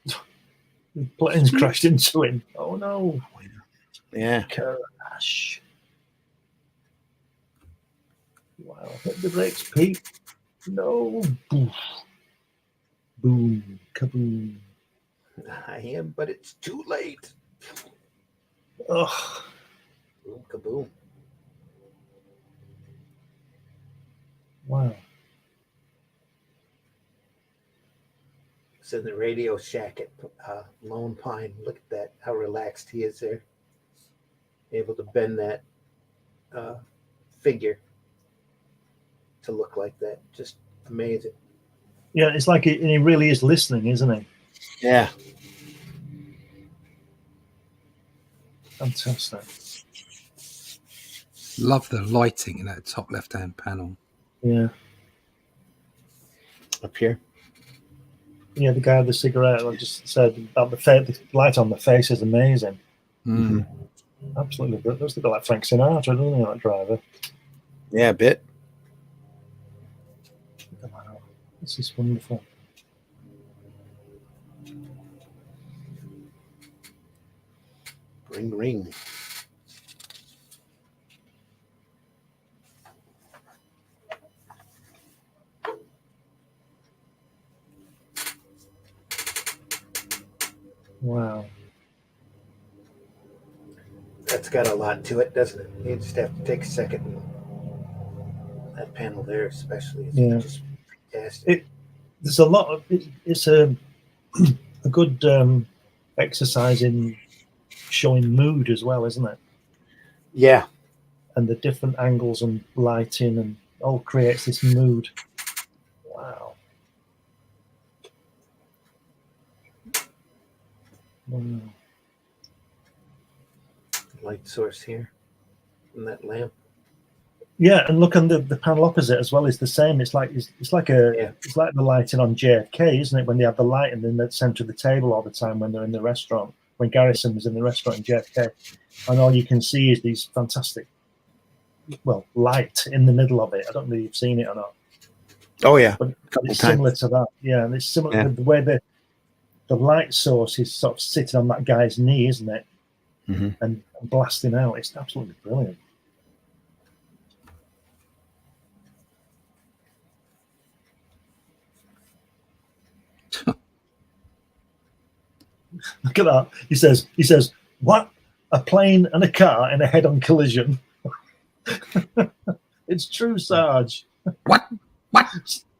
the plane's crashed into him. Oh no. Yeah. Crash. Wow. Hit the brakes, Pete. No. Boof. Boom. Kaboom. I am, but it's too late. Oh. Boom, kaboom. Wow. It's in the Radio Shack at Lone Pine. Look at that, how relaxed he is there. Able to bend that figure to look like that. Just amazing. Yeah, it's like he really is listening, isn't he? Yeah. Fantastic. Love the lighting in that top left-hand panel. Yeah. Up here. Yeah, the guy with the cigarette, I just said about the light on the face is amazing. Mm. Absolutely. Looks a bit like Frank Sinatra, doesn't he, that driver? Yeah, a bit. Wow. This is wonderful. Ring, ring. Wow. That's got a lot to it, doesn't it? You just have to take a second. That panel there, especially, is just fantastic. There's a lot of it's a good exercise in showing mood as well, isn't it? Yeah. And the different angles and lighting and all creates this mood. Wow. Wow. Light source here from that lamp. Yeah, and look on the panel opposite as well is the same. It's like the lighting on JFK, isn't it? When they have the lighting in the center of the table all the time when they're in the restaurant. When Garrison was in the restaurant in JFK, and all you can see is these fantastic, light in the middle of it. I don't know if you've seen it or not. Oh yeah, but it's similar to that. Yeah, and it's similar with the way the light source is sort of sitting on that guy's knee, isn't it? Mm-hmm. And blasting out. It's absolutely brilliant. Look at that. He says, what? A plane and a car in a head-on collision. It's true, Sarge. What?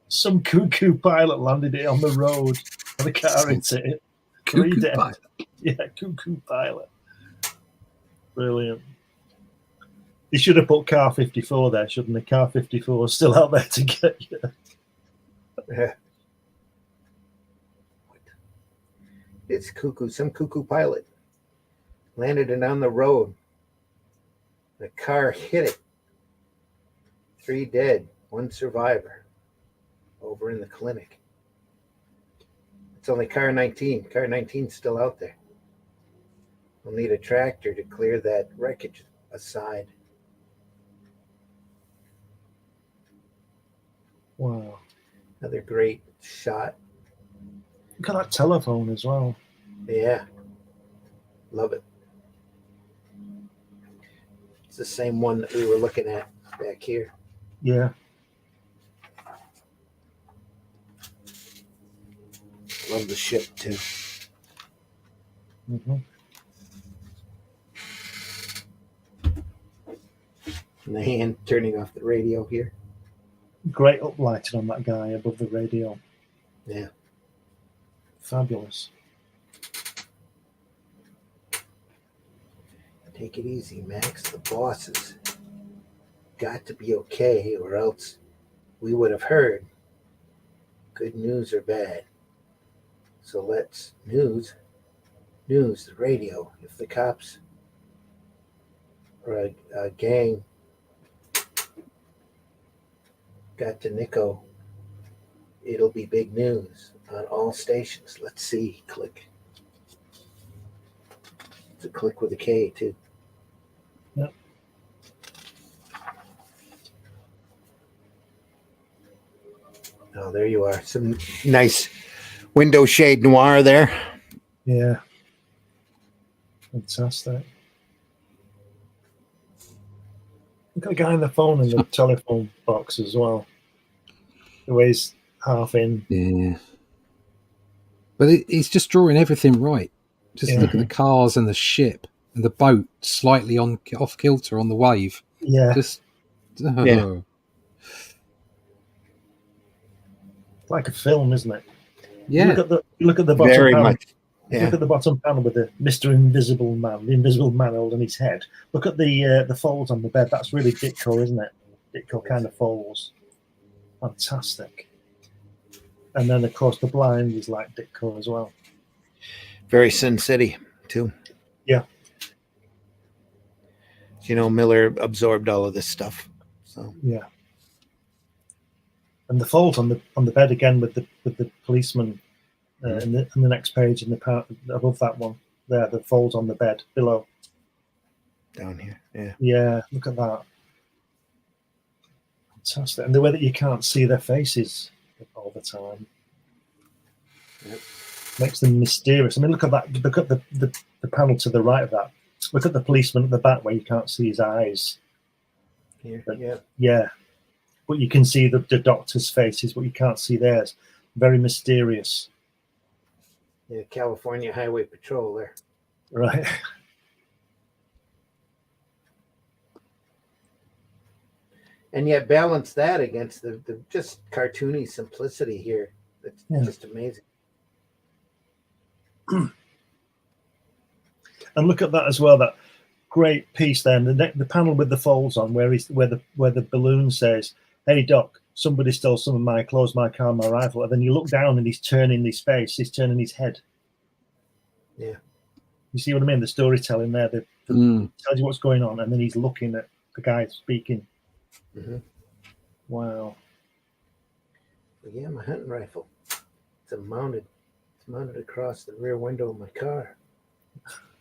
Some cuckoo pilot landed it on the road and the car hit it. Cuckoo pilot. Yeah, cuckoo pilot. Brilliant. They should have put Car 54 there, shouldn't they? Car 54 is still out there to get you. Yeah. It's cuckoo. Some cuckoo pilot landed it on the road. The car hit it. 3 dead, 1 survivor. Over in the clinic. It's only car 19. Car 19's still out there. We'll need a tractor to clear that wreckage aside. Wow. Another great shot. Look at that telephone as well. Yeah. Love it. It's the same one that we were looking at back here. Yeah. Love the ship too. Mm-hmm. And the hand turning off the radio here. Great uplighting on that guy above the radio. Yeah. Fabulous. Take it easy, Max. The bosses got to be okay, or else we would have heard good news or bad. So let's news the radio. If the cops or a gang got to Nico, it'll be big news on all stations. Let's see. Click. It's a click with a K too. Yep. Oh, there you are. Some nice window shade noir there. Yeah. Fantastic. Look at the guy on the phone in the telephone box as well. The way he's half in. Yeah. But he's just drawing everything right. Just look at the cars and the ship and the boat slightly off kilter on the wave. Yeah. Just Yeah. Like a film, isn't it? Yeah. Look at the bottom Very panel. much. Yeah. Look at the bottom panel with the Mr. Invisible Man, the Invisible Man holding his head. Look at the folds on the bed. That's really Ditko, isn't it? Ditko kind of folds. Fantastic. And then, of course, the blind is like Ditko as well. Very Sin City, too. Yeah. You know, Miller absorbed all of this stuff. So yeah. And the folds on the bed again with the policeman in the next page in the part above that one there, the folds on the bed below. Down here, yeah. Yeah, look at that. Fantastic. And the way that you can't see their faces all the time. Yep. Makes them mysterious. I mean, look at that. Look at the panel to the right of that. Look at the policeman at the back where you can't see his eyes. Here, But, yeah. yeah. But you can see the doctor's faces, but you can't see theirs. Very mysterious. Yeah, California Highway Patrol there. Right. And yet balance that against the just cartoony simplicity here. That's just amazing. And look at that as well, that great piece there, and the panel with the folds on where the balloon says, "Hey Doc, somebody stole some of my clothes, my car, my rifle." And then you look down and he's turning his face, he's turning his head. Yeah. You see what I mean? The storytelling there, tells you what's going on, and then he's looking at the guy speaking. Mm-hmm. Wow. But yeah, my hunting rifle. It's mounted across the rear window of my car.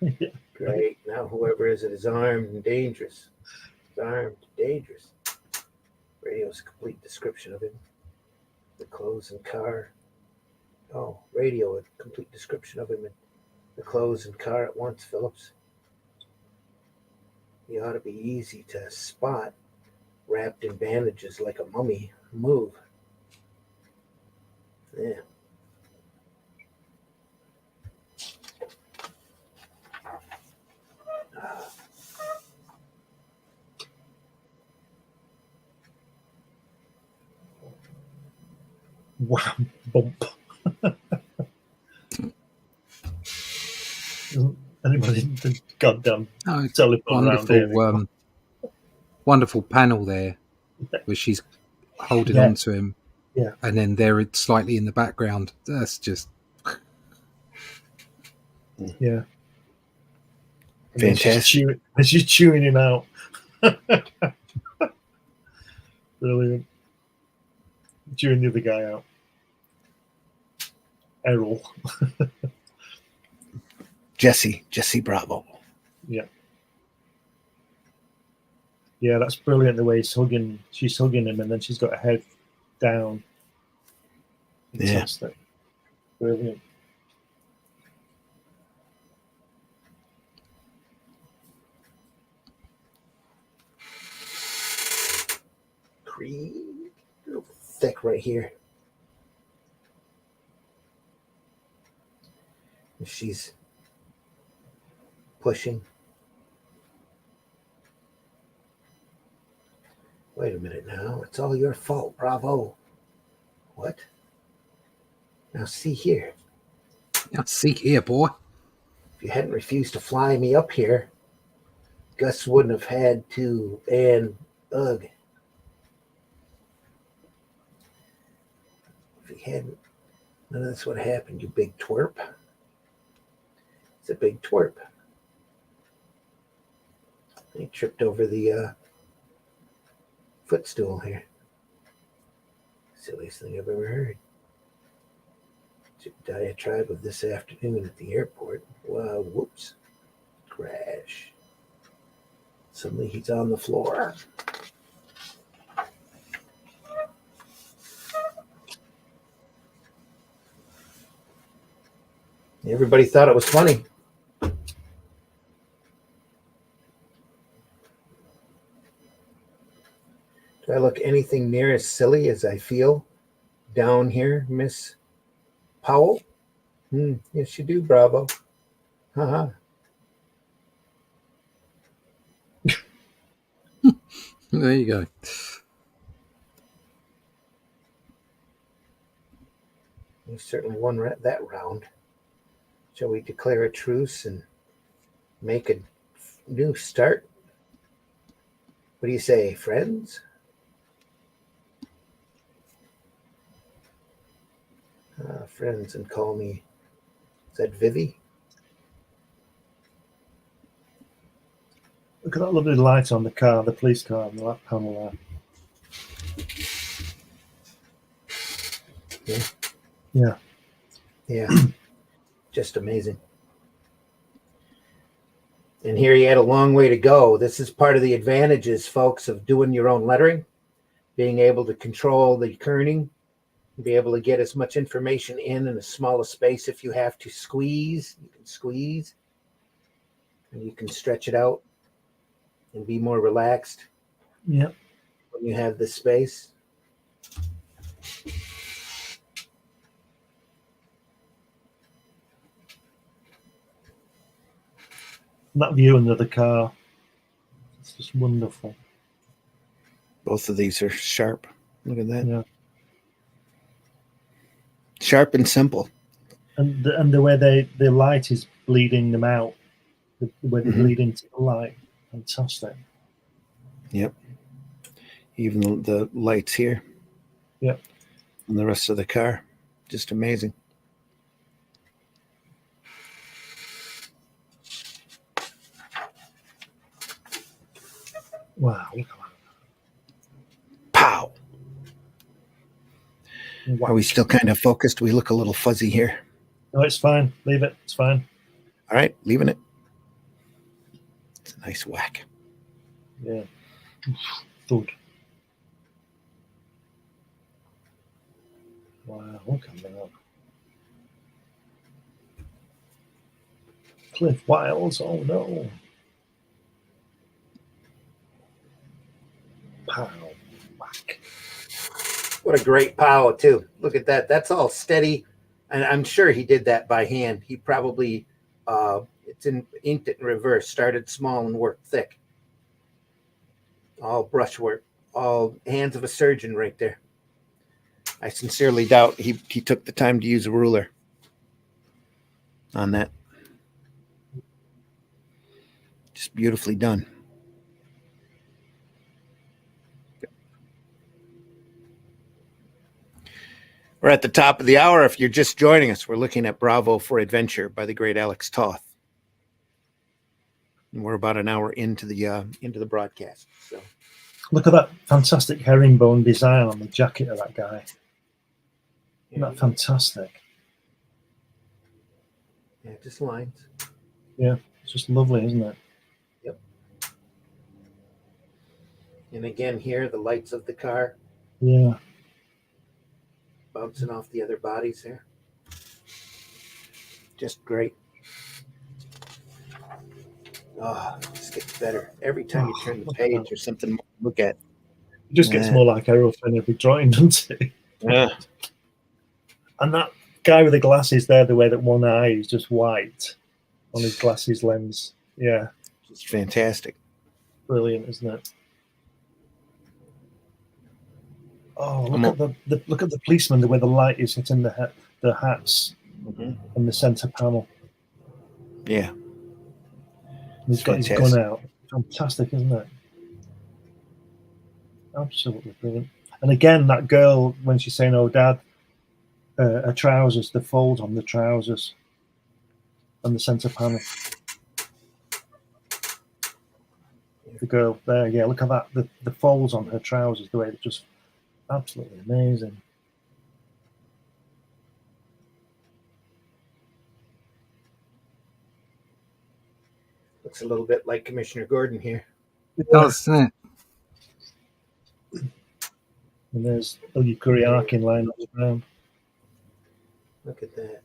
Yeah. Great. Now whoever is it is armed and dangerous. He's armed and dangerous. Radio's a complete description of him. The clothes and car. Oh, radio, a complete description of him and the clothes and car at once, Phillips. He ought to be easy to spot, wrapped in bandages like a mummy. Move. Yeah. Wow. Bump. Anybody Goddamn. Oh, Totally put around here. wonderful panel there where she's holding on to him. Yeah. And then they're slightly in the background. That's just Yeah. And Fantastic. she's chewing him out. Brilliant. Chewing the other guy out. Errol. Jesse Bravo. Yeah. Yeah, that's brilliant the way she's hugging him and then she's got her head down. Fantastic. Yeah. Brilliant. Cream. A little thick right here. She's pushing. Wait a minute now. It's all your fault, Bravo. What? Now see here. now see here, boy. If you hadn't refused to fly me up here, Gus wouldn't have had to, and ugh. If he hadn't, none of this would have happened, you big twerp. It's a big twerp. He tripped over the footstool here. Silliest thing I've ever heard. Diatribe of this afternoon at the airport. Wow, whoops. Crash. Suddenly he's on the floor. Everybody thought it was funny. Do I look anything near as silly as I feel down here, Miss Powell? Yes, you do, Bravo. Haha. There you go. You certainly won that round. Shall we declare a truce and make a new start? What do you say, friends? Friends, and call me, is that Vivi? Look at that lovely light on the car, the police car, on the lap panel there. Yeah. Yeah. Just amazing. And here you had a long way to go. This is part of the advantages, folks, of doing your own lettering, being able to control the kerning, be able to get as much information in as small a space. If you have to squeeze, you can squeeze, and you can stretch it out and be more relaxed. Yeah. When you have this space. That view under the car, it's just wonderful. Both of these are sharp. Look at that. Yeah. Sharp and simple. And the way the light is bleeding them out, the way they bleed into the light, fantastic. Yep. Even the lights here. Yep. And the rest of the car. Just amazing. Wow. Pow. Wow. Are we still kind of focused? We look a little fuzzy here. No, it's fine. Leave it. It's fine. All right, leaving it. It's a nice whack. Yeah. Thud. Wow, look at that. Cliff Wiles, oh no. Pow, whack. What a great pow, too. Look at that. That's all steady. And I'm sure he did that by hand. He probably inked it in reverse, started small and worked thick. All brushwork, all hands of a surgeon right there. I sincerely doubt he took the time to use a ruler on that. Just beautifully done. We're at the top of the hour. If you're just joining us, we're looking at Bravo for Adventure by the great Alex Toth. And we're about an hour into the broadcast. So Look at that fantastic herringbone design on the jacket of that guy. Isn't that fantastic? Yeah, just lines. Yeah, it's just lovely, isn't it? Yep. And again here, the lights of the car. Yeah. Bouncing off the other bodies there. Just great. Oh, it just gets better. Every time you turn the page, there's something more to look at. It just gets more like Aeroflot every drawing, doesn't it? Yeah. And that guy with the glasses there, the way that one eye is just white on his glasses lens. Yeah. It's fantastic. Brilliant, isn't it? Oh, look at the policeman, the way the light is hitting the hats on the center panel. Yeah. He's got his gun out. Fantastic, isn't it? Absolutely brilliant. And again, that girl, when she's saying, "Oh, Dad," her trousers, the fold on the trousers on the center panel. The girl there, yeah, look at that. The folds on her trousers, the way they're just absolutely amazing. Looks a little bit like Commissioner Gordon here. It does, doesn't it? And there's Yukuri Arkin lying on the ground. Look at that.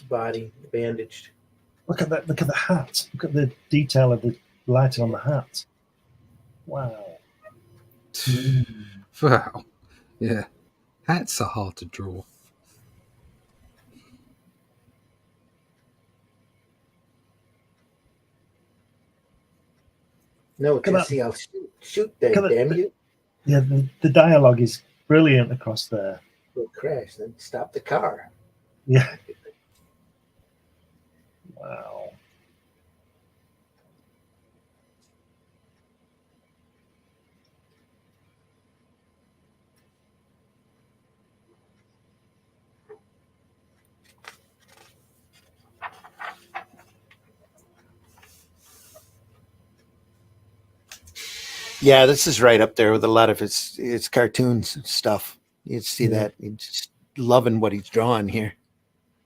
Body bandaged. Look at that. Look at the hat. Look at the detail of the lighting on the hat. Wow. Wow. Yeah. Hats are hard to draw. No, Jesse, I'll shoot that, damn you. Yeah, the dialogue is brilliant across there. We'll crash, then stop the car. Yeah. Wow. Yeah, this is right up there with a lot of his cartoons and stuff. You'd see that. He's just loving what he's drawing here.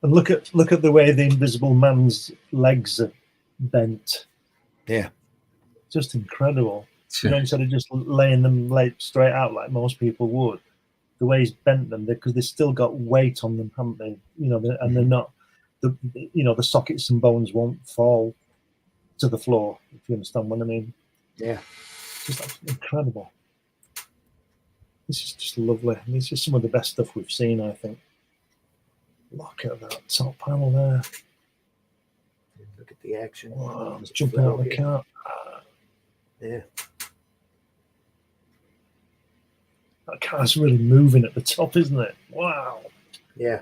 And look at the way the Invisible Man's legs are bent. Yeah. Just incredible. Sure. You know, instead of just laying them straight out like most people would, the way he's bent them, because they've still got weight on them, haven't they? You know, and they're not, the sockets and bones won't fall to the floor, if you understand what I mean. Yeah. Just incredible. This is just lovely. This is some of the best stuff we've seen, I think. Look at that top panel there. Look at the action. Wow, it's jumping out of the car. Yeah. That car's really moving at the top, isn't it? Wow. Yeah.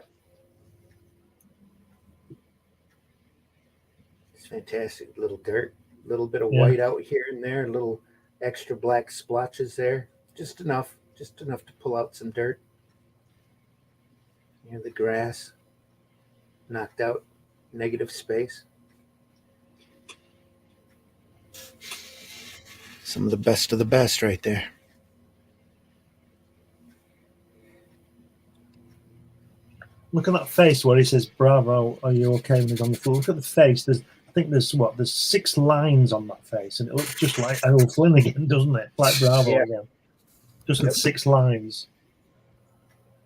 It's fantastic. Little dirt, a little bit of white out here and there, little extra black splotches there. Just enough to pull out some dirt. Near the grass, knocked out, negative space. Some of the best right there. Look at that face where he says, "Bravo, are you okay?" when he's on the floor. Look at the face. There's 6 lines on that face, and it looks just like Errol Flynn again, doesn't it? Like Bravo again. Just with 6 lines.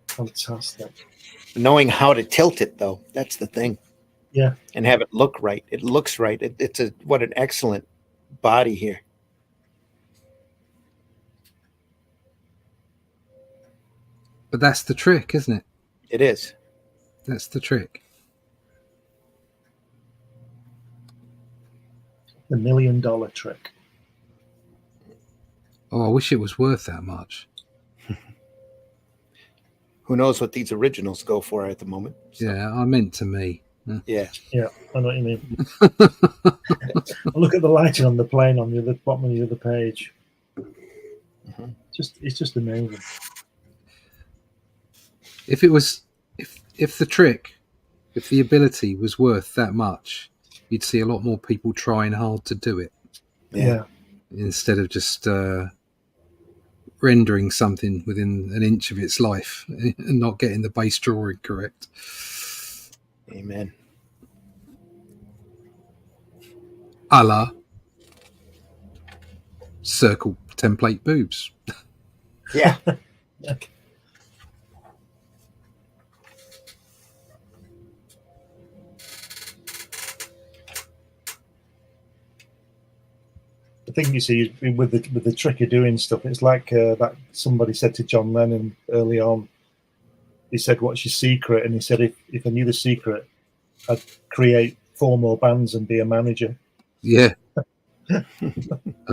Fantastic. Knowing how to tilt it, though, that's the thing. Yeah. And have it look right. It looks right. What an excellent body here. But that's the trick, isn't it? It is. That's the trick. The $1 million trick. Oh, I wish it was worth that much. Who knows what these originals go for at the moment? So. Yeah, I meant to me. Yeah. Yeah, I know what you mean. Look at the lighting on the plane on the other bottom of the other page. Mhm. It's just amazing. If it was, if the trick, if the ability was worth that much, you'd see a lot more people trying hard to do it Yeah. instead of just rendering something within an inch of its life and not getting the base drawing correct. Amen. A la circle template boobs. Yeah. The thing you see is with the trick of doing stuff, it's like that somebody said to John Lennon early on. He said, "What's your secret?" And he said, "If I knew the secret, I'd create 4 more bands and be a manager." Yeah. I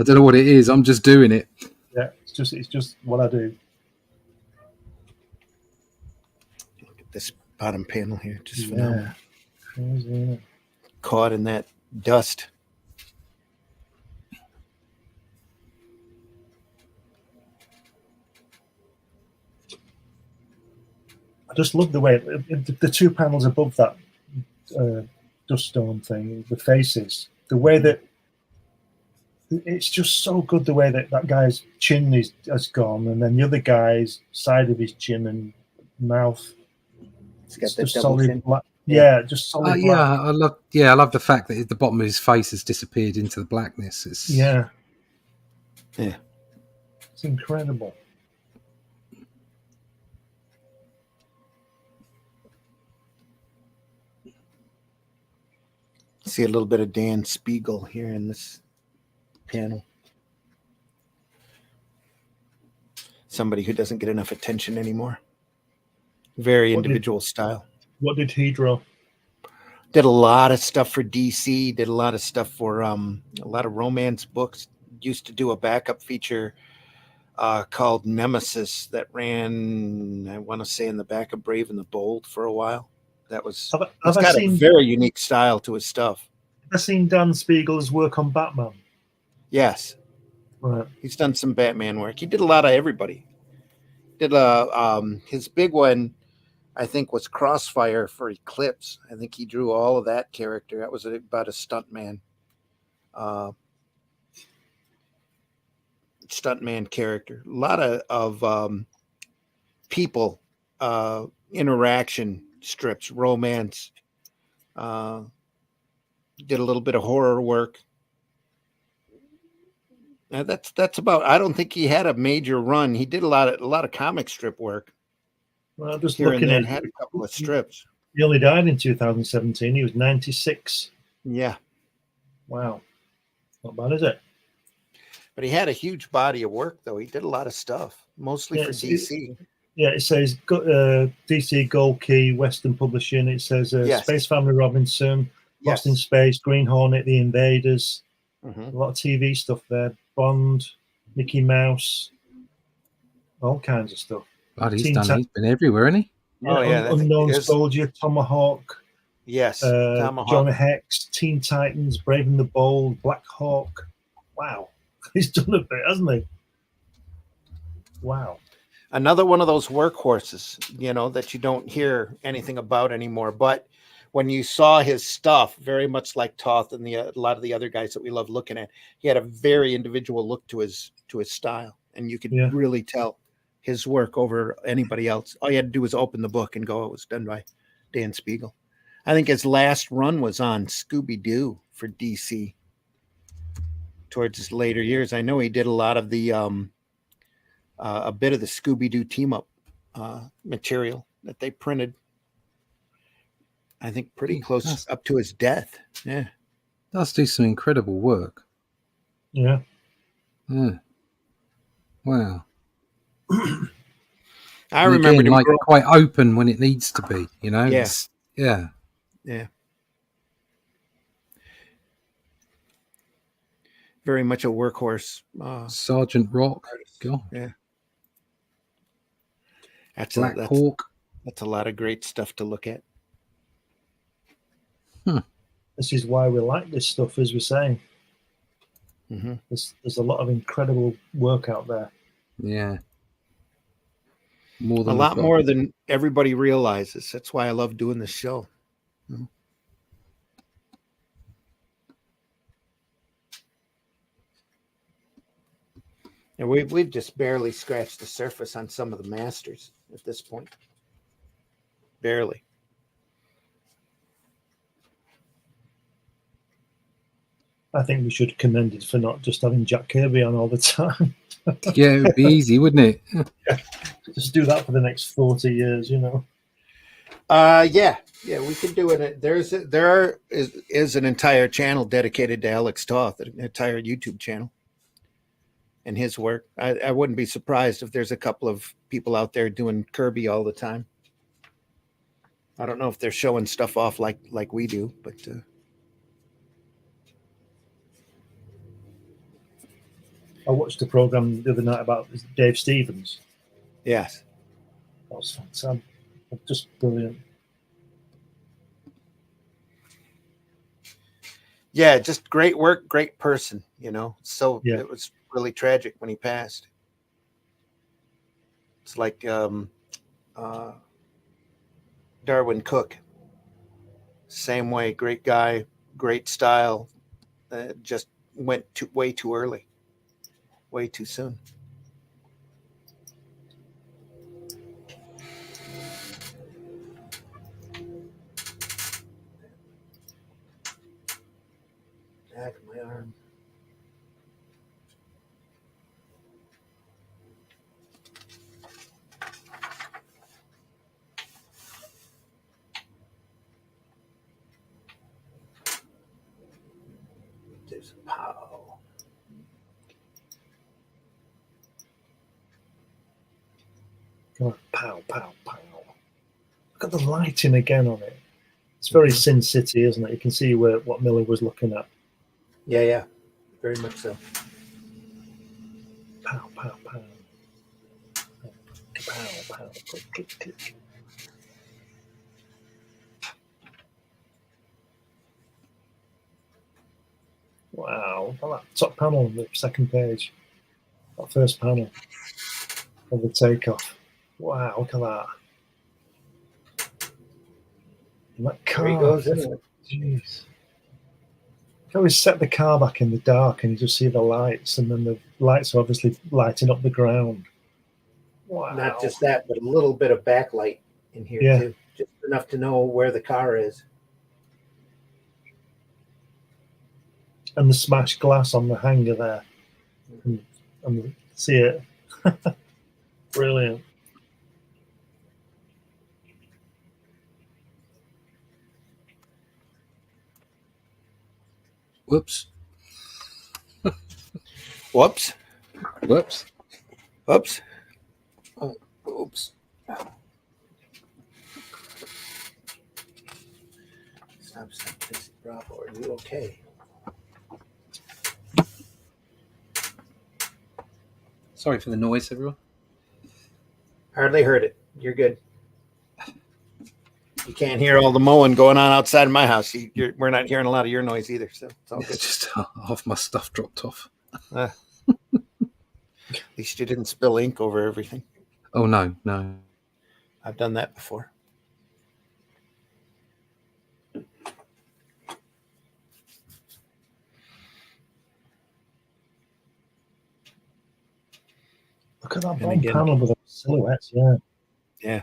don't know what it is. I'm just doing it. Yeah, it's just what I do. Look at this bottom panel here. Just phenomenal. Yeah. Caught in that dust. I just love the way the 2 panels above that dust storm thing, the faces, the way that it's just so good. The way that guy's chin has gone, and then the other guy's side of his chin and mouth. It's got It's that just double solid chin. black. Yeah, just solid black. I love the fact that the bottom of his face has disappeared into the blackness. It's Yeah. It's incredible. See a little bit of Dan Spiegel here in this panel. Somebody who doesn't get enough attention anymore. Very individual style. What did he draw? Did a lot of stuff for DC. Did a lot of stuff for a lot of romance books. Used to do a backup feature called Nemesis that ran, I want to say, in the back of Brave and the Bold for a while. That was. It's got a very unique style to his stuff. Have I seen Dan Spiegel's work on Batman? Yes. Right. He's done some Batman work. He did a lot of everybody. Did his big one, I think, was Crossfire for Eclipse. I think he drew all of that character. That was about a stuntman. Stuntman character. A lot of people interaction strips, romance. Did a little bit of horror work. That's about. I don't think he had a major run. He did a lot of comic strip work. Well, just here looking and at had a couple of strips. He only died in 2017. He was 96. Yeah. Wow. Not bad, is it? But he had a huge body of work, though. He did a lot of stuff, mostly for DC. It says DC Gold Key, Western Publishing. It says Space Family Robinson, Lost in Space, Green Hornet, The Invaders. A lot of TV stuff there. Bond, Mickey Mouse, all kinds of stuff. God, he's been everywhere, hasn't he? Unknown Soldier, Tomahawk. Yes. Tomahawk. Jonah Hex, Teen Titans, Brave and the Bold, Black Hawk. Wow. He's done a bit, hasn't he? Wow. Another one of those workhorses, that you don't hear anything about anymore. But when you saw his stuff, very much like Toth and a lot of the other guys that we love looking at, he had a very individual look to his style. And you could really tell his work over anybody else. All you had to do was open the book and go, it was done by Dan Spiegel. I think his last run was on Scooby-Doo for DC towards his later years. I know he did a lot of the a bit of the Scooby-Doo team-up material that they printed. I think pretty close up to his death. Yeah. Does do some incredible work. Yeah. Yeah. Wow. I remember him quite open when it needs to be, Yes. Yeah. Yeah. Very much a workhorse. Sergeant Rock. God. Yeah. Black Hawk. That's a lot of great stuff to look at. Hmm. This is why we like this stuff, as we're saying. Mm-hmm. There's a lot of incredible work out there. Yeah. More A than lot more than everybody realizes. That's why I love doing this show. And we've just barely scratched the surface on some of the masters at this point. Barely. I think we should commend it for not just having Jack Kirby on all the time. Yeah, it would be easy, wouldn't it? Just do that for the next 40 years, you know. Yeah, we could do it. There is an entire channel dedicated to Alex Toth, an entire YouTube channel, and his work. I wouldn't be surprised if there's a couple of people out there doing Kirby all the time. I don't know if they're showing stuff off like we do, but I watched a program the other night about Dave Stevens. yes, That was fantastic. Just brilliant. yeah, just great work, great person. So Yeah. It was really tragic when he passed. It's like Darwin Cook, same way, great guy, great style, just went way too early, way too soon. Back of my arm. There's a pow. Oh, pow, pow, pow. Look at the lighting again on it. It's very Sin City, isn't it? You can see what Miller was looking at. Yeah, very much so. Pow, pow, pow. Pow, pow. Click, click, click. Wow. Look at that top panel, the second page. That first panel of the takeoff. Wow, look at that. And that car. There he goes, isn't it? Jeez. You always set the car back in the dark and you just see the lights, and then the lights are obviously lighting up the ground. Wow. Not just that, but a little bit of backlight in here too, just enough to know where the car is. And the smashed glass on the hanger there. And see it. Brilliant. Whoops. Whoops. Whoops. Whoops. Oh, oops. Stop, Bravo. Are you okay? Sorry for the noise, everyone. Hardly heard it. You're good. You can't hear all the mowing going on outside of my house. We're not hearing a lot of your noise either, so it's all good. Just half my stuff dropped off. At least you didn't spill ink over everything. Oh, no. I've done that before. Look at that bottom panel with the silhouettes, Yeah.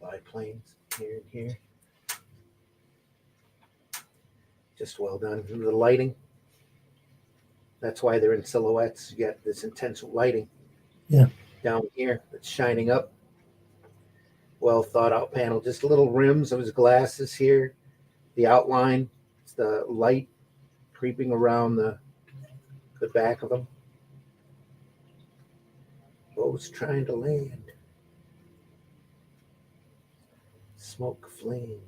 Biplanes here and here. Just well done. And the lighting. That's why they're in silhouettes. You get this intense lighting. Yeah. Down here, it's shining up. Well thought out panel. Just little rims of his glasses here. The outline. It's the light creeping around the back of them. Boat's trying to land. Smoke flame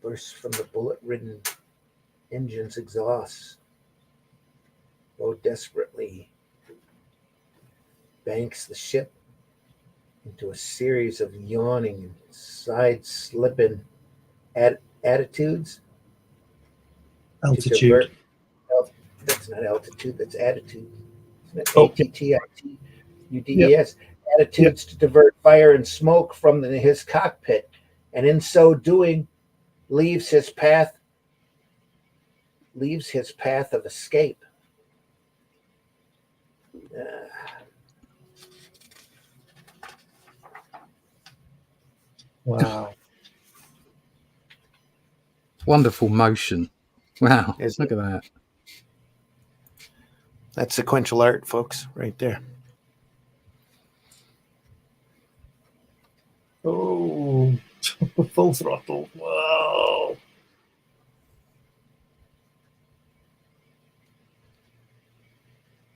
bursts from the bullet-ridden engine's exhaust. Bo desperately banks the ship into a series of yawning and side-slipping attitudes to Altitude. divert. That's not altitude, that's attitude. Isn't it? Oh, ATTITUDES. Attitudes to divert fire and smoke from his cockpit, and in so doing, leaves his path of escape. Wow. Wonderful motion. Wow. Is Look it? at that. That's sequential art, folks, right there. Oh, full throttle. Wow.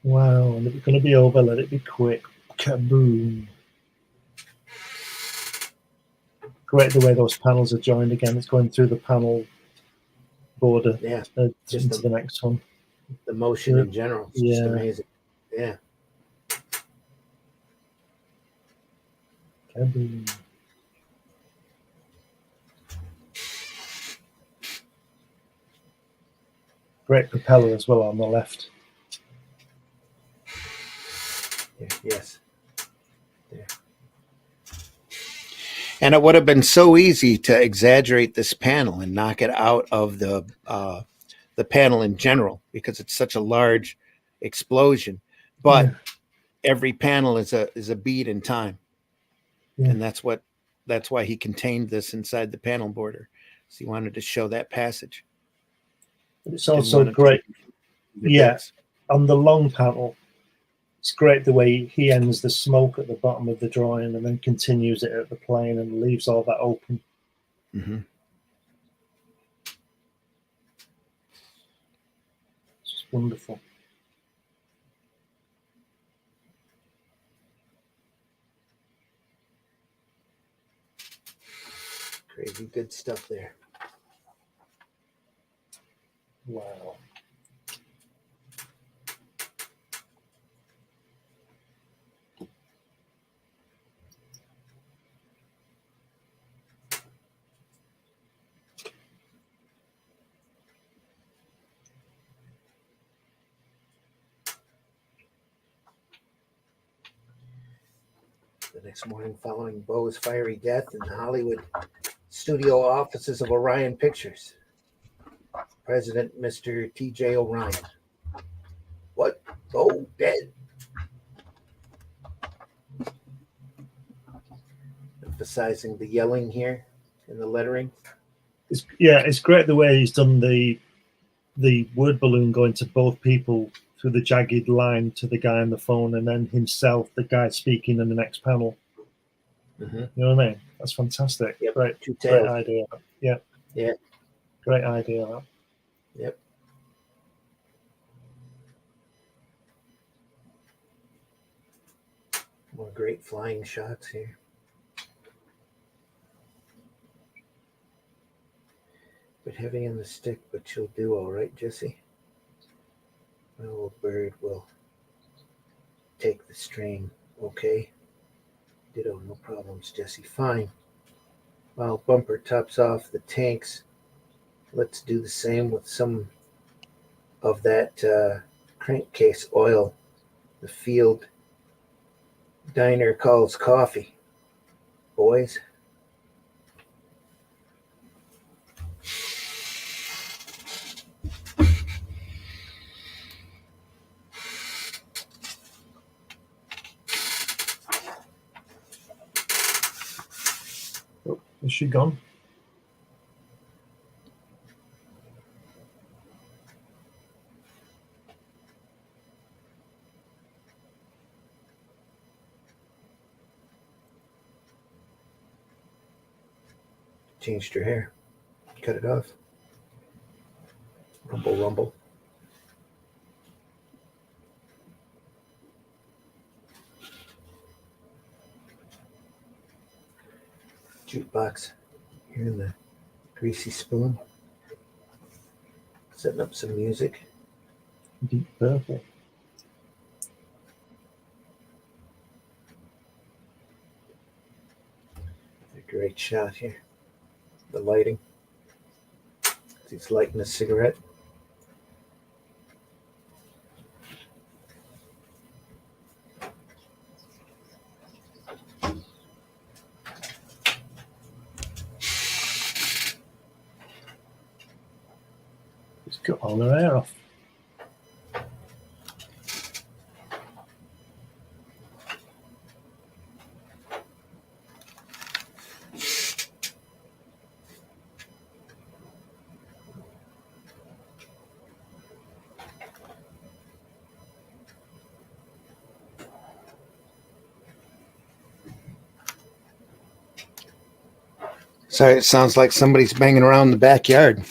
Wow. And if it's going to be over, let it be quick. Kaboom. Great the way those panels are joined again. It's going through the panel border Yeah, into the next one. The motion in general is just amazing. Yeah. Kaboom. Great propeller as well on the left. Yes. Yeah. And it would have been so easy to exaggerate this panel and knock it out of the panel in general because it's such a large explosion. But every panel is a beat in time, and that's why he contained this inside the panel border. So he wanted to show that passage. It's also great. On the long panel, it's great the way he ends the smoke at the bottom of the drawing and then continues it at the plane and leaves all that open. Mm-hmm. It's just wonderful. Crazy good stuff there. Wow. The next morning following Bo's fiery death in the Hollywood studio offices of Orion Pictures. President Mr. T.J. Orion. What? Bo dead? Emphasizing the yelling here in the lettering. It's great the way he's done the word balloon going to both people through the jagged line to the guy on the phone and then himself, the guy speaking in the next panel. Mm-hmm. You know what I mean? That's fantastic. Yep. Great idea. Yeah. Yeah. Great idea. Yep. More great flying shots here. Bit heavy on the stick, but she'll do all right, Jesse. My old bird will take the strain, okay? Ditto, no problems, Jesse. Fine. While Bumper tops off the tanks, let's do the same with some of that crankcase oil the field diner calls coffee. Boys. Oh, is she gone? Changed her hair. Cut it off. Rumble, rumble. Jukebox. Here in the greasy spoon. Setting up some music. Deep purple. A great shot here. The lighting. He's lighting a cigarette. Just cut all her hair off. Sorry, it sounds like somebody's banging around in the backyard.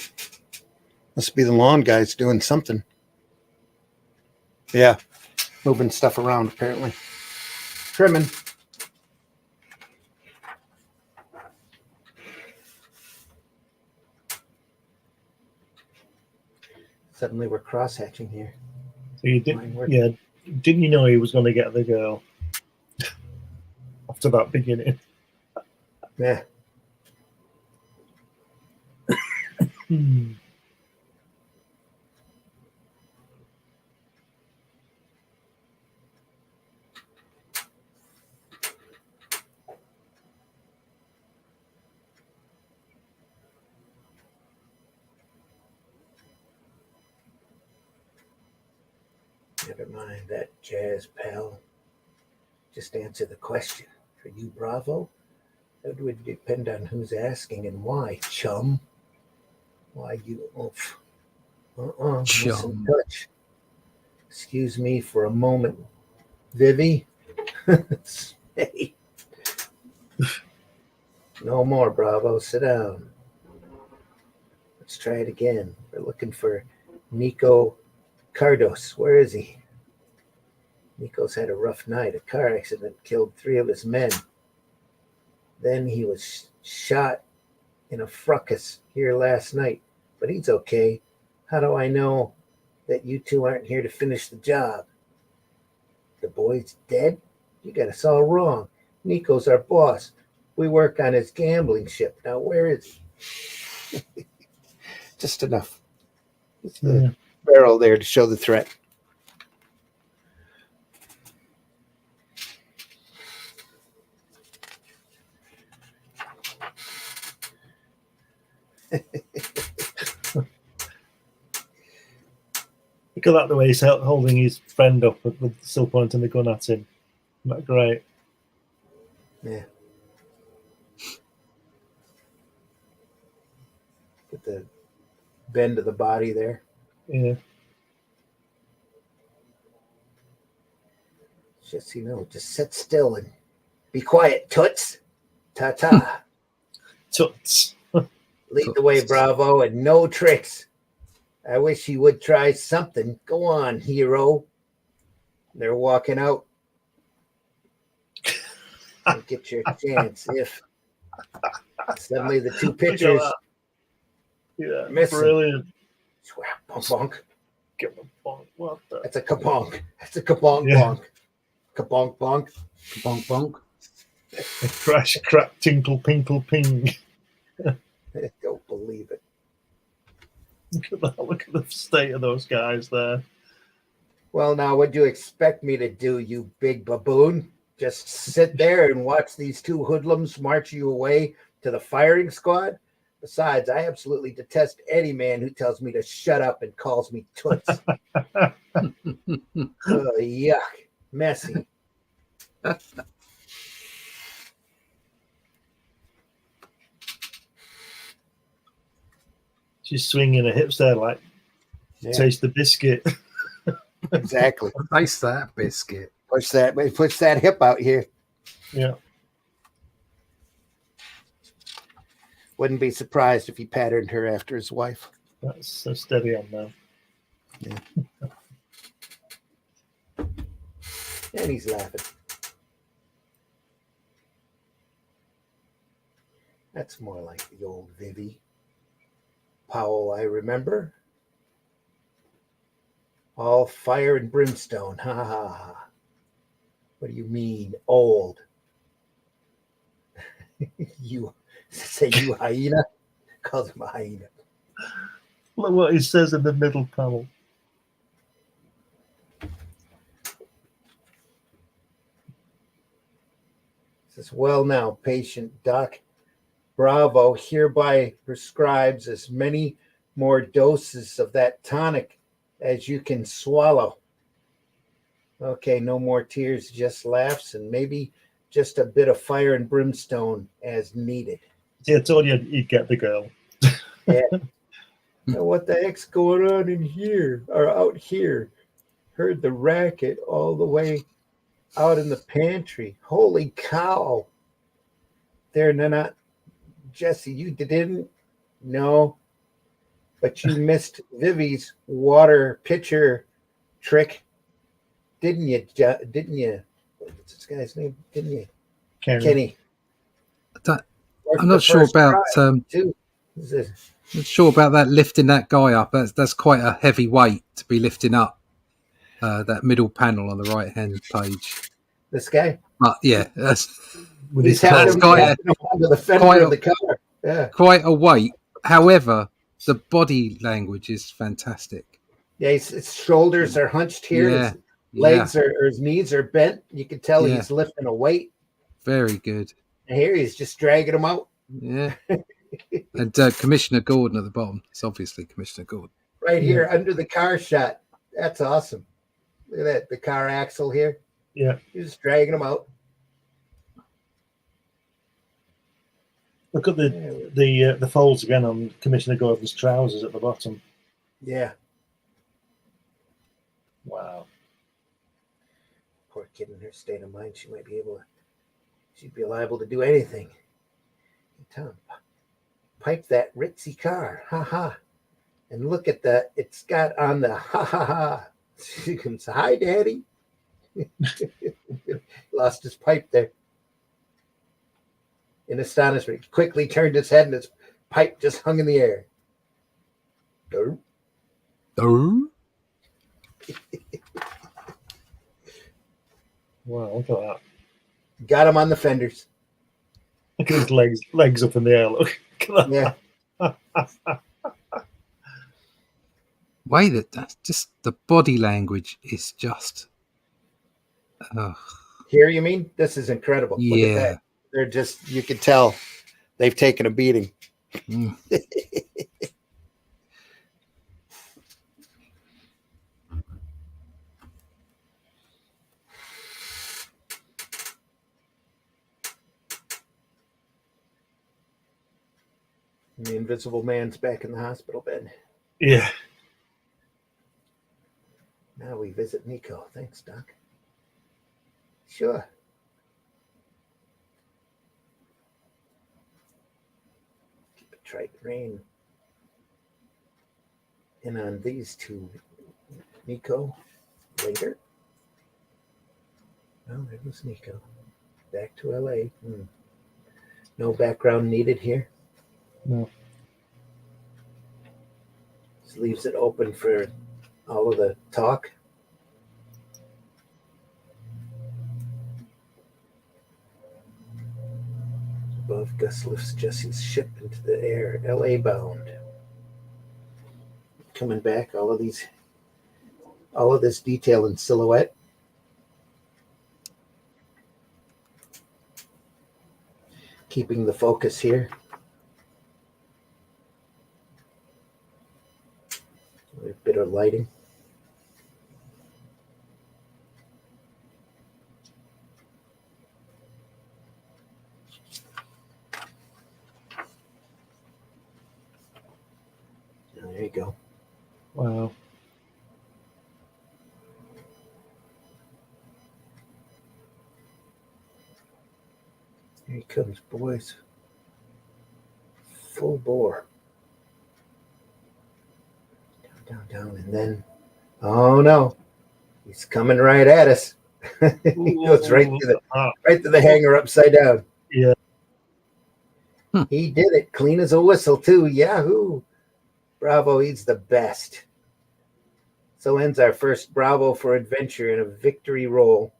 Must be the lawn guys doing something. Yeah, moving stuff around apparently. Trimming. Suddenly we're cross-hatching here. So you didn't you know he was going to get the girl after that beginning? Yeah. Never mind that jazz, pal. Just answer the question. For you, Bravo, it would depend on who's asking and why, chum. Why you oof. Listen, touch. Excuse me for a moment, Vivi. Hey. No more, Bravo. Sit down. Let's try it again. We're looking for Nico Cardos. Where is he? Nico's had a rough night. A car accident killed 3 of his men. Then he was shot in a fracas here last night. But he's okay. How do I know that you two aren't here to finish the job? The boy's dead? You got us all wrong. Nico's our boss. We work on his gambling ship. Now, where is he? Just enough. Just the barrel there to show the threat. Look at that, the way he's holding his friend up with still pointing the gun at him. Isn't that great? Yeah. With the bend of the body there. Yeah. Just, just sit still and be quiet, toots. Ta-ta. Toots. Lead the way, Bravo, and no tricks. I wish you would try something. Go on, hero. They're walking out. You'll get your chance if suddenly the 2 pitchers Yeah, missing. brilliant. Bonk. Give him a bonk. What the? That's a kabonk. That's a kabonk bonk. Kabonk bonk. Bonk bonk. A crash, crack, tinkle, pinkle, ping. I don't believe it. Look at that. Look at the state of those guys there. Well, now, what'd you expect me to do, you big baboon? Just sit there and watch these 2 hoodlums march you away to the firing squad? Besides, I absolutely detest any man who tells me to shut up and calls me toots. Yuck. Messy. She's swinging her hips there like taste the biscuit. Exactly. Taste that biscuit. Push that hip out here. Yeah. Wouldn't be surprised if he patterned her after his wife. That's so steady on now. Yeah. And he's laughing. That's more like the old Vivi. Powell, I remember. All fire and brimstone. Ha ha ha. What do you mean, old? You say you hyena? Calls him a hyena. Look what he says in the middle panel. Says, well now, patient Doc Bravo hereby prescribes as many more doses of that tonic as you can swallow. Okay, no more tears, just laughs, and maybe just a bit of fire and brimstone as needed. See, I told you you'd get the girl. Yeah. Now, what the heck's going on in here or out here? Heard the racket all the way out in the pantry. Holy cow. They're not. Jesse, you didn't? No. But you missed Vivi's water pitcher trick. Didn't you? Didn't you? What's this guy's name? Didn't you? Kenny. I'm not sure about not sure about that lifting that guy up. That's quite a heavy weight to be lifting up. That middle panel on the right hand page. This guy? Yeah, that's quite the fender of the car. Yeah. Quite a weight. However, the body language is fantastic. Yeah, his shoulders are hunched here. Yeah. His legs or his knees are bent. You can tell he's lifting a weight. Very good. And here he's just dragging them out. Yeah. And Commissioner Gordon at the bottom. It's obviously Commissioner Gordon. Right here under the car shot. That's awesome. Look at that. The car axle here. Yeah. He's just dragging them out. Look at the folds again on Commissioner Gordon's trousers at the bottom. Yeah. Wow. Poor kid in her state of mind. She'd be liable to do anything. Hey, Tom, pipe that ritzy car. Ha ha. And look at that. It's got on the ha ha ha. She comes, hi, Daddy. Lost his pipe there. In astonishment, he quickly turned his head and his pipe just hung in the air. Wow, look at that. Got him on the fenders. Look at his legs up in the air. Look at that. Yeah. That's just the body language is just. Here, you mean? This is incredible. Yeah. Look at that. They're just, you can tell they've taken a beating. Mm. The Invisible Man's back in the hospital bed. Yeah. Now we visit Nico. Thanks, Doc. Sure. Keep a tight rein in on these two, Nico. Later. Oh, there goes Nico. Back to LA. No background needed here. No. Just leaves it open for all of the talk. Above, Gus lifts Jesse's ship into the air, LA bound. Coming back, all of this detail in silhouette. Keeping the focus here. A bit of lighting. There you go. Wow. Here he comes, boys. Full bore. Down, and then, oh no, he's coming right at us. He goes right to the hanger upside down. Yeah. He did it clean as a whistle, too. Yahoo! Bravo, he's the best. So ends our first Bravo for Adventure in a victory roll.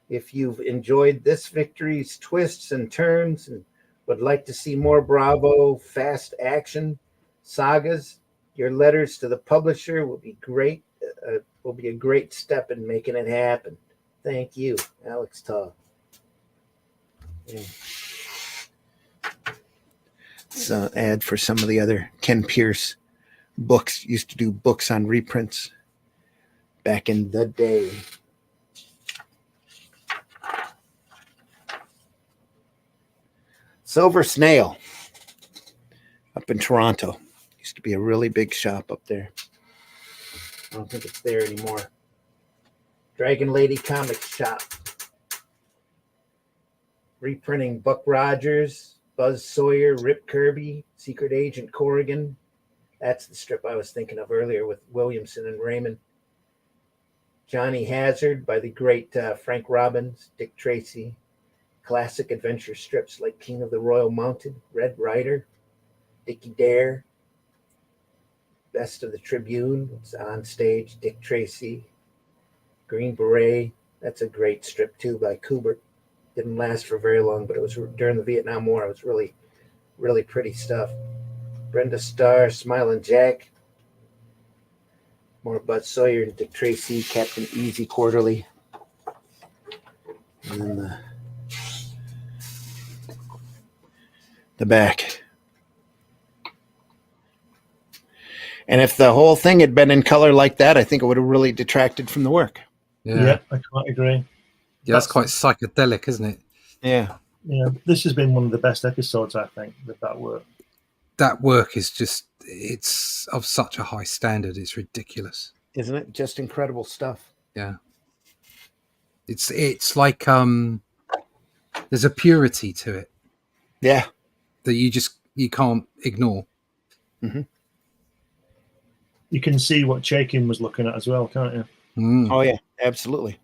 If you've enjoyed this victory's twists and turns and would like to see more Bravo fast action sagas, your letters to the publisher will be great. Will be a great step in making it happen. Thank you, Alex Toth. Yeah. It's an ad for some of the other Ken Pierce books. Used to do books on reprints back in the day. Silver Snail up in Toronto. Used to be a really big shop up there. I don't think it's there anymore. Dragon Lady Comics Shop. Reprinting Buck Rogers, Buzz Sawyer, Rip Kirby, Secret Agent Corrigan. That's the strip I was thinking of earlier with Williamson and Raymond. Johnny Hazard by the great Frank Robbins, Dick Tracy. Classic adventure strips like King of the Royal Mountain, Red Rider, Dickie Dare. Best of the Tribune, it's on stage, Dick Tracy. Green Beret, that's a great strip too by Kubert. Didn't last for very long, but it was during the Vietnam War. It was really, really pretty stuff. Brenda Starr, Smiling Jack. More Bud Sawyer and Dick Tracy, Captain Easy Quarterly. And then the back. And if the whole thing had been in color like that, I think it would have really detracted from the work. Yeah, I quite agree. Yeah, that's quite psychedelic, isn't it? Yeah. Yeah, this has been one of the best episodes, I think, with that work. That work is just, it's of such a high standard. It's ridiculous. Isn't it? Just incredible stuff. Yeah. It's like, there's a purity to it. Yeah. That you can't ignore. Mm-hmm. You can see what Chaikin was looking at as well, can't you? Mm. Oh, yeah, absolutely.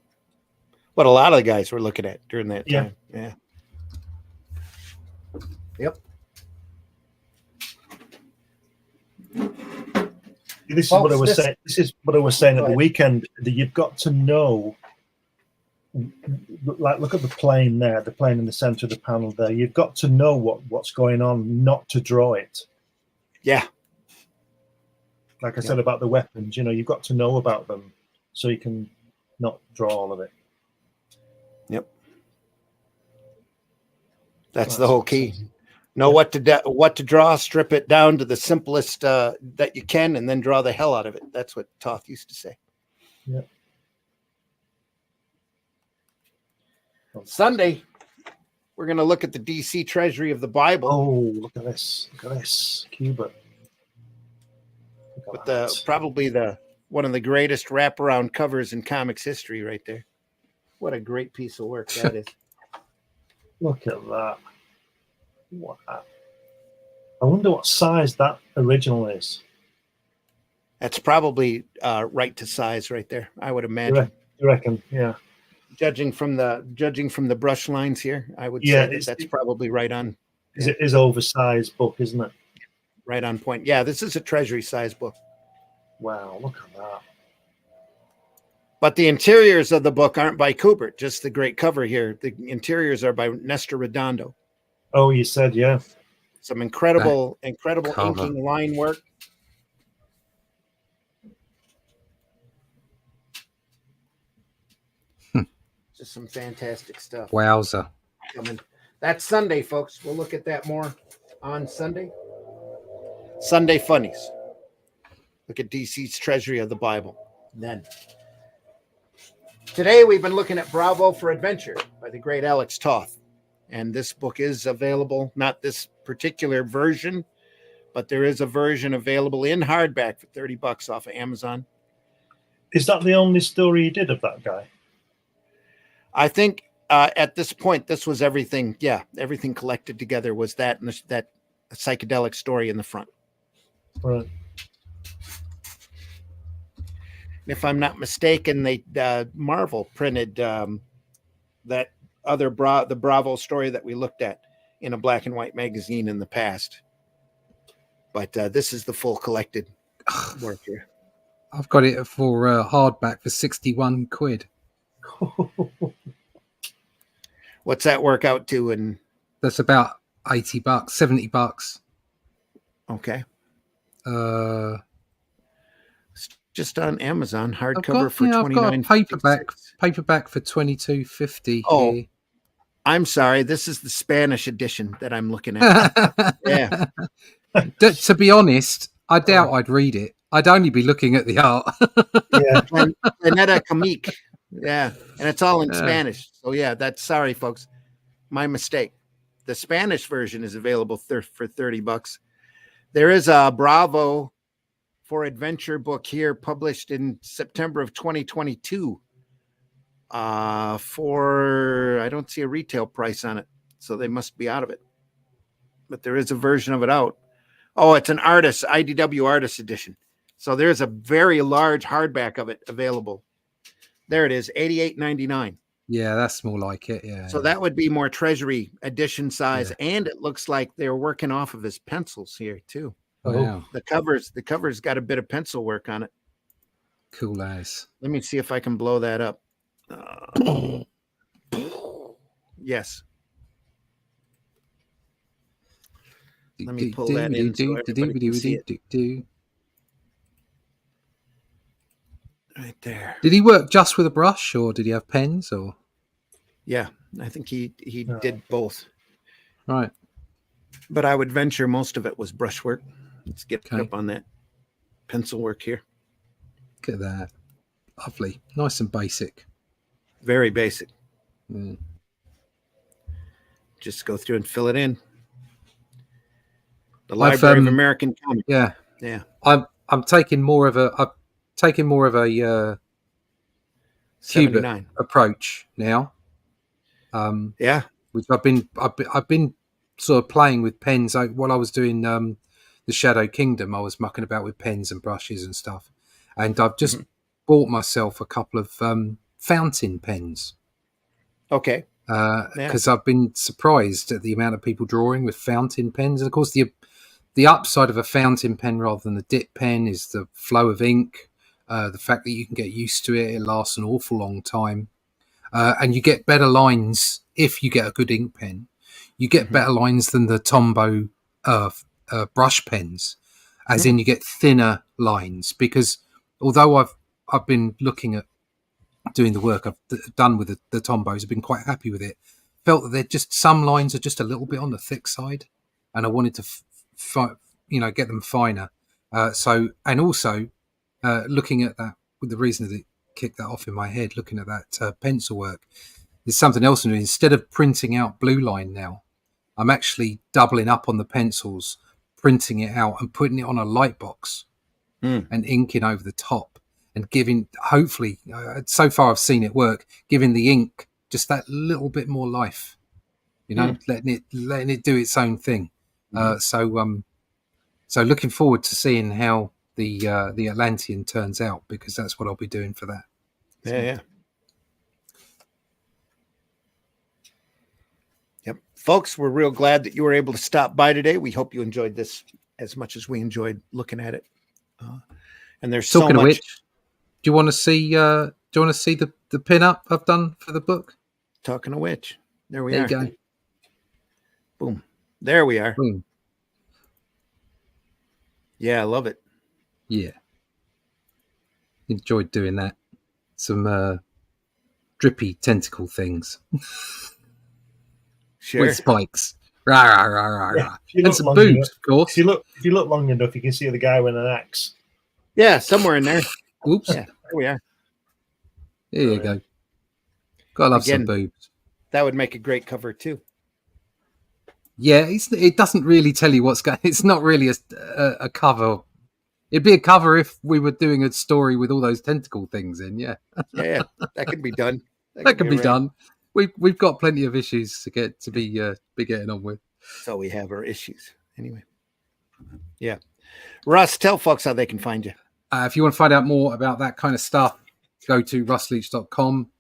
What a lot of the guys were looking at during that time. Yeah. Yep. This is what I was saying. This is what I was saying at the weekend. That you've got to know, like, look at the plane there, the plane in the center of the panel there. You've got to know what's going on, not to draw it. Yeah. Like I said about the weapons, you've got to know about them so you can not draw all of it. Yep. That's the whole key. Know what to draw, strip it down to the simplest that you can, and then draw the hell out of it. That's what Toth used to say. Yeah. Sunday, we're going to look at the DC Treasury of the Bible. Oh, look at this! Look at this, Cuba. With probably one of the greatest wraparound covers in comics history, right there. What a great piece of work that is! Look at that! Wow. I wonder what size that original is. That's probably right to size right there. I would imagine. You reckon? Yeah. Judging from the brush lines here, I would say that's probably right on. It is oversized book, isn't it? Right on point. Yeah, this is a treasury size book. Wow, look at that. But the interiors of the book aren't by Kubert, just the great cover here. The interiors are by Nestor Redondo. Oh, you said, yeah. Some incredible inking line work. Just some fantastic stuff. Wowza. That's Sunday, folks. We'll look at that more on Sunday. Sunday Funnies. Look at DC's Treasury of the Bible. Then today we've been looking at Bravo for Adventure by the great Alex Toth. And this book is available, not this particular version, but there is a version available in hardback for $30 off of Amazon. Is that the only story you did of that guy? I think at this point, this was everything. Yeah, everything collected together was that and that psychedelic story in the front. Right. If I'm not mistaken, they Marvel printed that other the Bravo story that we looked at in a black and white magazine in the past. But this is the full collected work here. I've got it for hardback for 61 quid. What's that work out to? And That's about $80, $70. okay, It's just on Amazon, hardcover for I've got a $29.56. paperback for $22.50. Oh. Here. I'm sorry, this is the Spanish edition that I'm looking at. Yeah. To be honest, I doubt I'd read it. I'd only be looking at the art. Yeah. Planeta Comique. Yeah. And it's all in Spanish. So yeah, that's sorry, folks. My mistake. The Spanish version is available for $30. There is a Bravo for Adventure book here published in September of 2022. For I don't see a retail price on it, so they must be out of it. But there is a version of it out. Oh, it's an artist, IDW artist edition. So there's a very large hardback of it available. There it is, $88.99. Yeah, that's more like it. Yeah. So that would be more treasury edition size, and it looks like they're working off of his pencils here too. Wow. The cover's got a bit of pencil work on it. Cool as. Let me see if I can blow that up. Yes. Let me pull that in so everybody can see it. Right there. Did he work just with a brush, or did he have pens? Or yeah, I think he did both. Right. But I would venture most of it was brushwork. Let's get up on that pencil work here. Look at that. Lovely. Nice and basic. Very basic. Mm. Just go through and fill it in. The Library of American Comics. Yeah. Yeah. I'm taking more of a Cubic approach now. Yeah. Which I've been sort of playing with pens. While I was doing the Shadow Kingdom, I was mucking about with pens and brushes and stuff. And I've just bought myself a couple of fountain pens. Okay. Because I've been surprised at the amount of people drawing with fountain pens. And of course, the upside of a fountain pen rather than the dip pen is the flow of ink, the fact that you can get used to it. It lasts an awful long time. And you get better lines if you get a good ink pen. You get better lines than the Tombow brush pens, as in you get thinner lines. Because although I've been looking at doing the work I've done with the Tombows, I've been quite happy with it. Felt that they're just some lines are just a little bit on the thick side, and I wanted to get them finer. And also looking at that, with the reason that it kicked that off in my head, looking at that pencil work, there's something else I'm doing. Instead of printing out blue line now, I'm actually doubling up on the pencils, printing it out and putting it on a light box and inking over the top and giving, hopefully, so far I've seen it work, giving the ink just that little bit more life, letting it do its own thing. So looking forward to seeing how the Atlantean turns out, because that's what I'll be doing for that. Yeah. Yep. Folks, we're real glad that you were able to stop by today. We hope you enjoyed this as much as we enjoyed looking at it. And there's Talking so much. Of which, do you want to see the pin up I've done for the book? Talking of which, there you are. Go. Boom. There we are. Boom. Yeah, I love it. Yeah. Enjoyed doing that. Some drippy tentacle things. Sure. With spikes. Rah, rah, rah, rah, rah. And some boobs, enough, of course. If you look long enough, you can see the guy with an axe. Yeah, somewhere in there. Oops. Yeah, there we are. There you go. Gotta love some boobs. That would make a great cover too. Yeah, it doesn't really tell you what's going. It's not really a cover. It'd be a cover if we were doing a story with all those tentacle things in. Yeah. Yeah, that could be done. That could be done. We've got plenty of issues to be getting on with. So we have our issues anyway. Yeah, Russ, tell folks how they can find you. If you want to find out more about that kind of stuff, go to russleach.com.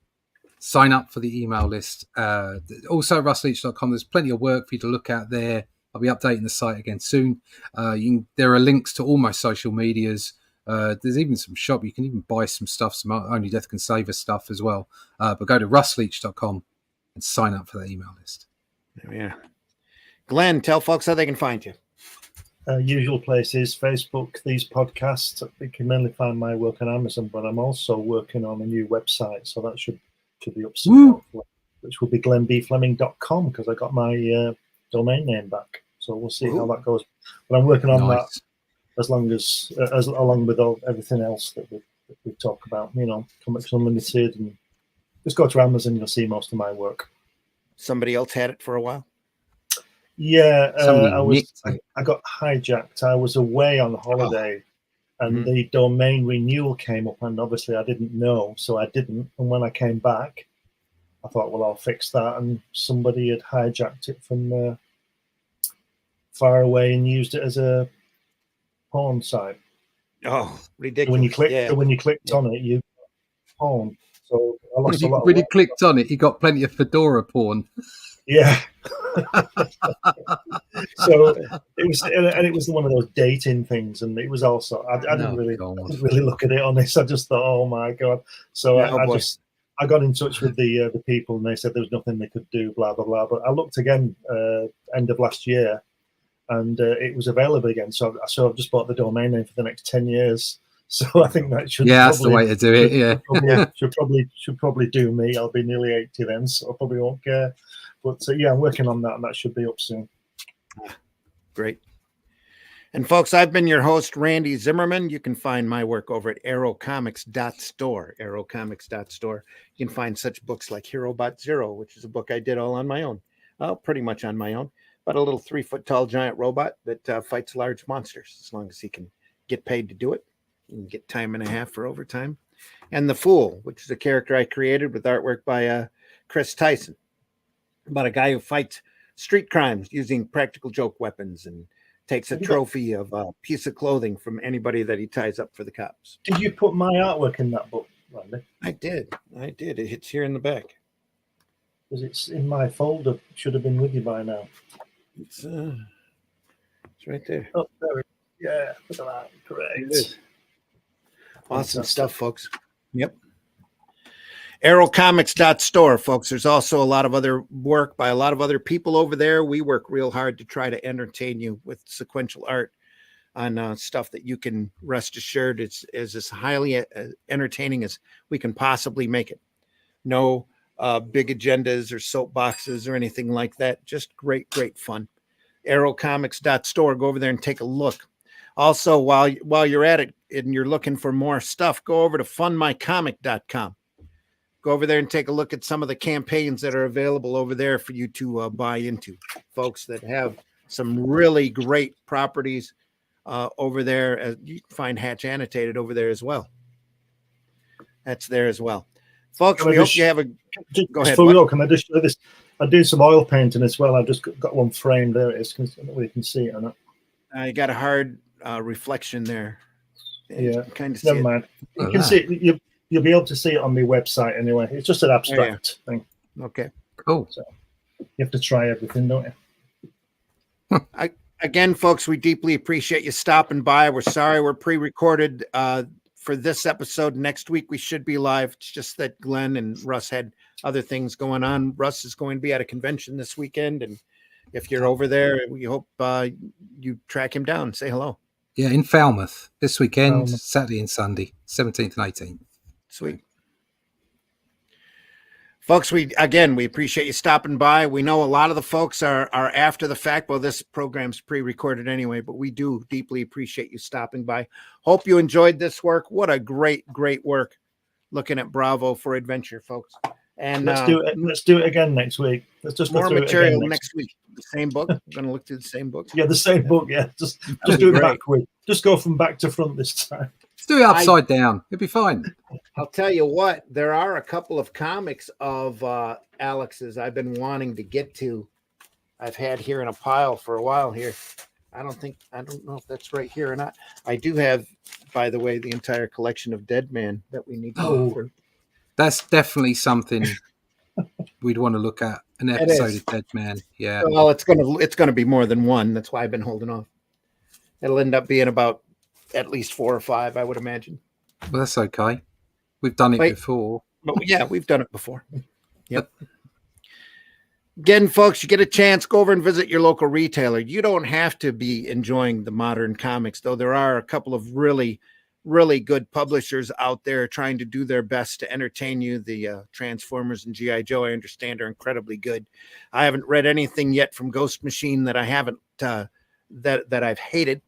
sign up for the email list. Also, russleach.com. There's plenty of work for you to look at there. I'll be updating the site again soon. There are links to all my social medias. There's even some shop. You can even buy some stuff, some Only Death Can Save Us stuff as well. But go to russleach.com and sign up for the email list. Yeah. Glenn, tell folks how they can find you. Usual places, Facebook, these podcasts. You can mainly find my work on Amazon, but I'm also working on a new website, so that should be up soon, which will be glenbfleming.com, because I got my domain name back. So we'll see how that goes. But I'm working on that as along with everything else that we talk about. You know, Comics Unlimited, and just go to Amazon. You'll see most of my work. Somebody else had it for a while. Yeah, I got hijacked. I was away on holiday, and the domain renewal came up, and obviously I didn't know, so I didn't. And when I came back, I thought, well, I'll fix that. And somebody had hijacked it from far away and used it as a porn site. Oh, ridiculous! When you clicked on it, you got porn. So I lost a lot. When you clicked on it, you got plenty of fedora porn. Yeah. So it was one of those dating things, and it was also I didn't really look at it on this. I just thought, oh my god. So I got in touch with the people, and they said there was nothing they could do, blah blah blah. But I looked again end of last year, and it was available again. So I've just bought the domain name for the next 10 years. So I think that should that's the way to do it. Should probably do me. I'll be nearly 80 then, so I probably won't care. But I'm working on that, and that should be up soon. Great. And folks, I've been your host, Randy Zimmerman. You can find my work over at arrowcomics.store. Arrowcomics.store. You can find such books like HeroBot Zero, which is a book I did all on my own. Well, pretty much on my own. But a little 3-foot-tall giant robot that fights large monsters, as long as he can get paid to do it. You can get time and a half for overtime. And The Fool, which is a character I created with artwork by Chris Tyson, about a guy who fights street crimes using practical joke weapons and takes a trophy of a piece of clothing from anybody that he ties up for the cops. Did you put my artwork in that book, Randy? I did. It hits here in the back. Because it's in my folder. It should have been with you by now. It's right there. Oh, there it is. Yeah, look at that. Great. Awesome stuff, folks. Yep. Arrowcomics.store, folks. There's also a lot of other work by a lot of other people over there. We work real hard to try to entertain you with sequential art on stuff that you can rest assured is as highly entertaining as we can possibly make it. No big agendas or soapboxes or anything like that. Just great fun. Arrowcomics.store. Go over there and take a look. Also, while you're at it and you're looking for more stuff, go over to fundmycomic.com. Go over there and take a look at some of the campaigns that are available over there for you to buy into. Folks that have some really great properties over there. You can find Hatch Annotated over there as well. That's there as well. Folks, we hope you have a... Go ahead. Can I just show this? I do some oil painting as well. I've just got one framed. There it is. I don't know whether you can see it or not. You got a hard reflection there. Yeah, kind of. Never mind. You can see it. You'll be able to see it on my website anyway. It's just an abstract thing. Okay, cool. So you have to try everything, don't you? Again, folks, we deeply appreciate you stopping by. We're sorry we're pre-recorded for this episode. Next week we should be live. It's just that Glenn and Russ had other things going on. Russ is going to be at a convention this weekend, and if you're over there, we hope you track him down. Say hello. Yeah, in Falmouth this weekend, Saturday and Sunday, 17th and 18th. Sweet. Folks, we appreciate you stopping by. We know a lot of the folks are after the fact. Well, this program's pre-recorded anyway, but we do deeply appreciate you stopping by. Hope you enjoyed this work. What a great work looking at Bravo for Adventure, folks. And let's do it. Let's do it again next week. Let's just more material next week. The same book. We're going to look through the same books. Yeah, the same book. Yeah, just do it backward. Just go from back to front this time. Let's do it upside down. It'll be fine. I'll tell you what. There are a couple of comics of Alex's I've been wanting to get to. I've had here in a pile for a while here. I don't know if that's right here or not. I do have, by the way, the entire collection of Dead Man that we need to go through. That's definitely something we'd want to look at an It episode is. of Dead Man. Yeah. Well, it's gonna be more than one. That's why I've been holding off. It'll end up being about at least 4 or 5, I would imagine. Well, that's okay. We've done it before. But yeah, we've done it before. Yep. Again, folks, you get a chance, go over and visit your local retailer. You don't have to be enjoying the modern comics, though there are a couple of really, really good publishers out there trying to do their best to entertain you. The Transformers and G.I. Joe, I understand, are incredibly good. I haven't read anything yet from Ghost Machine that I haven't that I've hated.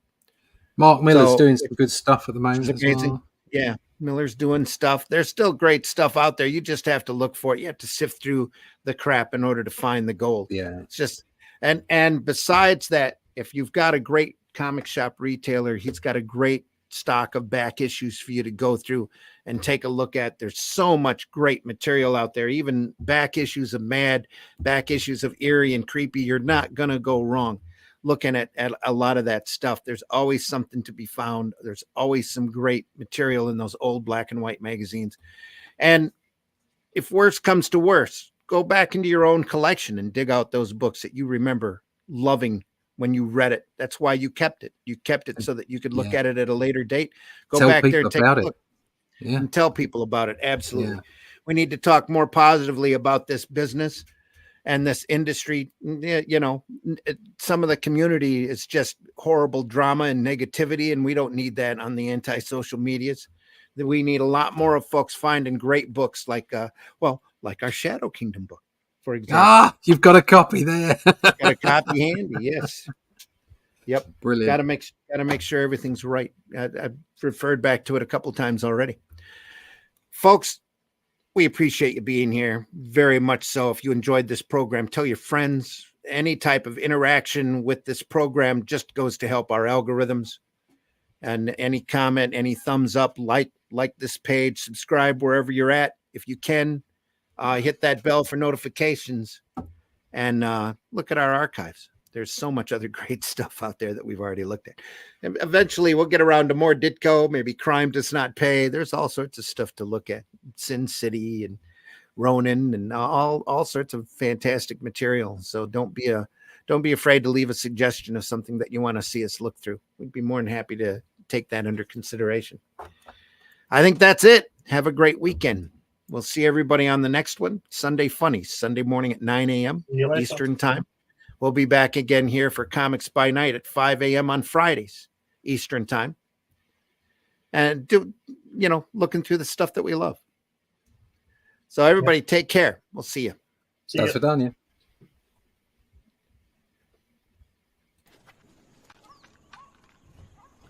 Mark Miller's doing some good stuff at the moment. It's amazing. Well. Yeah, Miller's doing stuff. There's still great stuff out there. You just have to look for it. You have to sift through the crap in order to find the gold. Yeah. It's just, and besides that, if you've got a great comic shop retailer, he's got a great stock of back issues for you to go through and take a look at. There's so much great material out there, even back issues of Mad, back issues of Eerie and Creepy. You're not going to go wrong looking at a lot of that stuff. There's always something to be found. There's always some great material in those old black and white magazines. And if worse comes to worse, go back into your own collection and dig out those books that you remember loving when you read it. That's why you kept it. You kept it so that you could look at it at a later date. Go back there and take a look and tell people about it. Absolutely. Yeah. We need to talk more positively about this business and this industry. You know, some of the community is just horrible drama and negativity, and we don't need that on the anti-social medias. That we need a lot more of folks finding great books like like our Shadow Kingdom book, for example. You've got a copy there. Got a copy handy, yes. Yep. Brilliant. Got to make sure everything's right. I've referred back to it a couple times already. Folks, we appreciate you being here very much so. If you enjoyed this program, tell your friends. Any type of interaction with this program just goes to help our algorithms. And any comment, any thumbs up, like this page, subscribe wherever you're at. If you can, hit that bell for notifications and look at our archives. There's so much other great stuff out there that we've already looked at. And eventually we'll get around to more Ditko, maybe Crime Does Not Pay. There's all sorts of stuff to look at. Sin City and Ronin and all sorts of fantastic material. So don't be afraid to leave a suggestion of something that you want to see us look through. We'd be more than happy to take that under consideration. I think that's it. Have a great weekend. We'll see everybody on the next one. Sunday Funnies, Sunday morning at 9 a.m. Eastern time. We'll be back again here for Comics by Night at 5 a.m. on Fridays, Eastern time. And looking through the stuff that we love. So everybody take care. We'll see you. That's for done, yeah.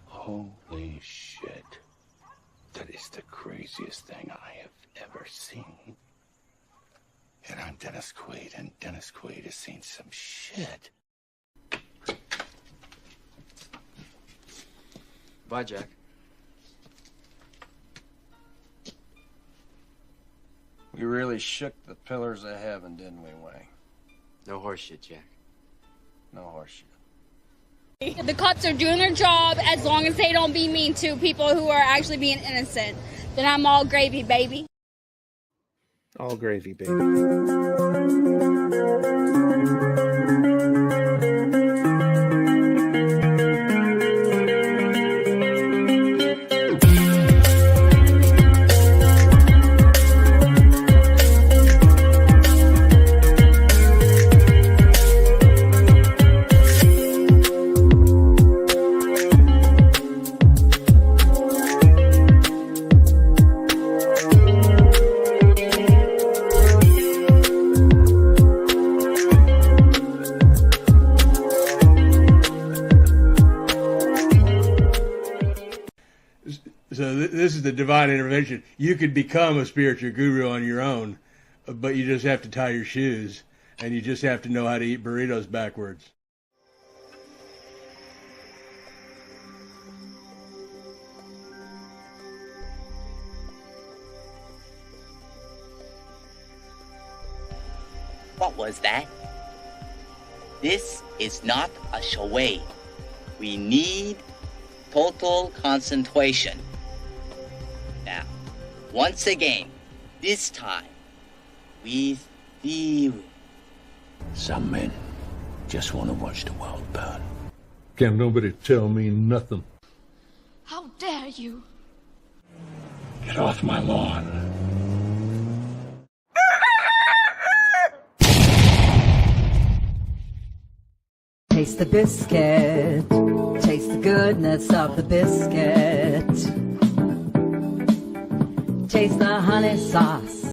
Holy shit. That is the craziest thing I have ever seen. And I'm Dennis Quaid, and Dennis Quaid has seen some shit. Bye, Jack. We really shook the pillars of heaven, didn't we, Wayne? No horseshit, Jack. No horseshit. The cops are doing their job as long as they don't be mean to people who are actually being innocent. Then I'm all gravy, baby. All gravy, baby. This is the divine intervention. You could become a spiritual guru on your own, but you just have to tie your shoes, and you just have to know how to eat burritos backwards. What was that? This is not a charade. We need total concentration. Now, once again, this time, with evil. Some men just want to watch the world burn. Can't nobody tell me nothing. How dare you? Get off my lawn. Taste the biscuit. Taste the goodness of the biscuit. Taste the honey sauce.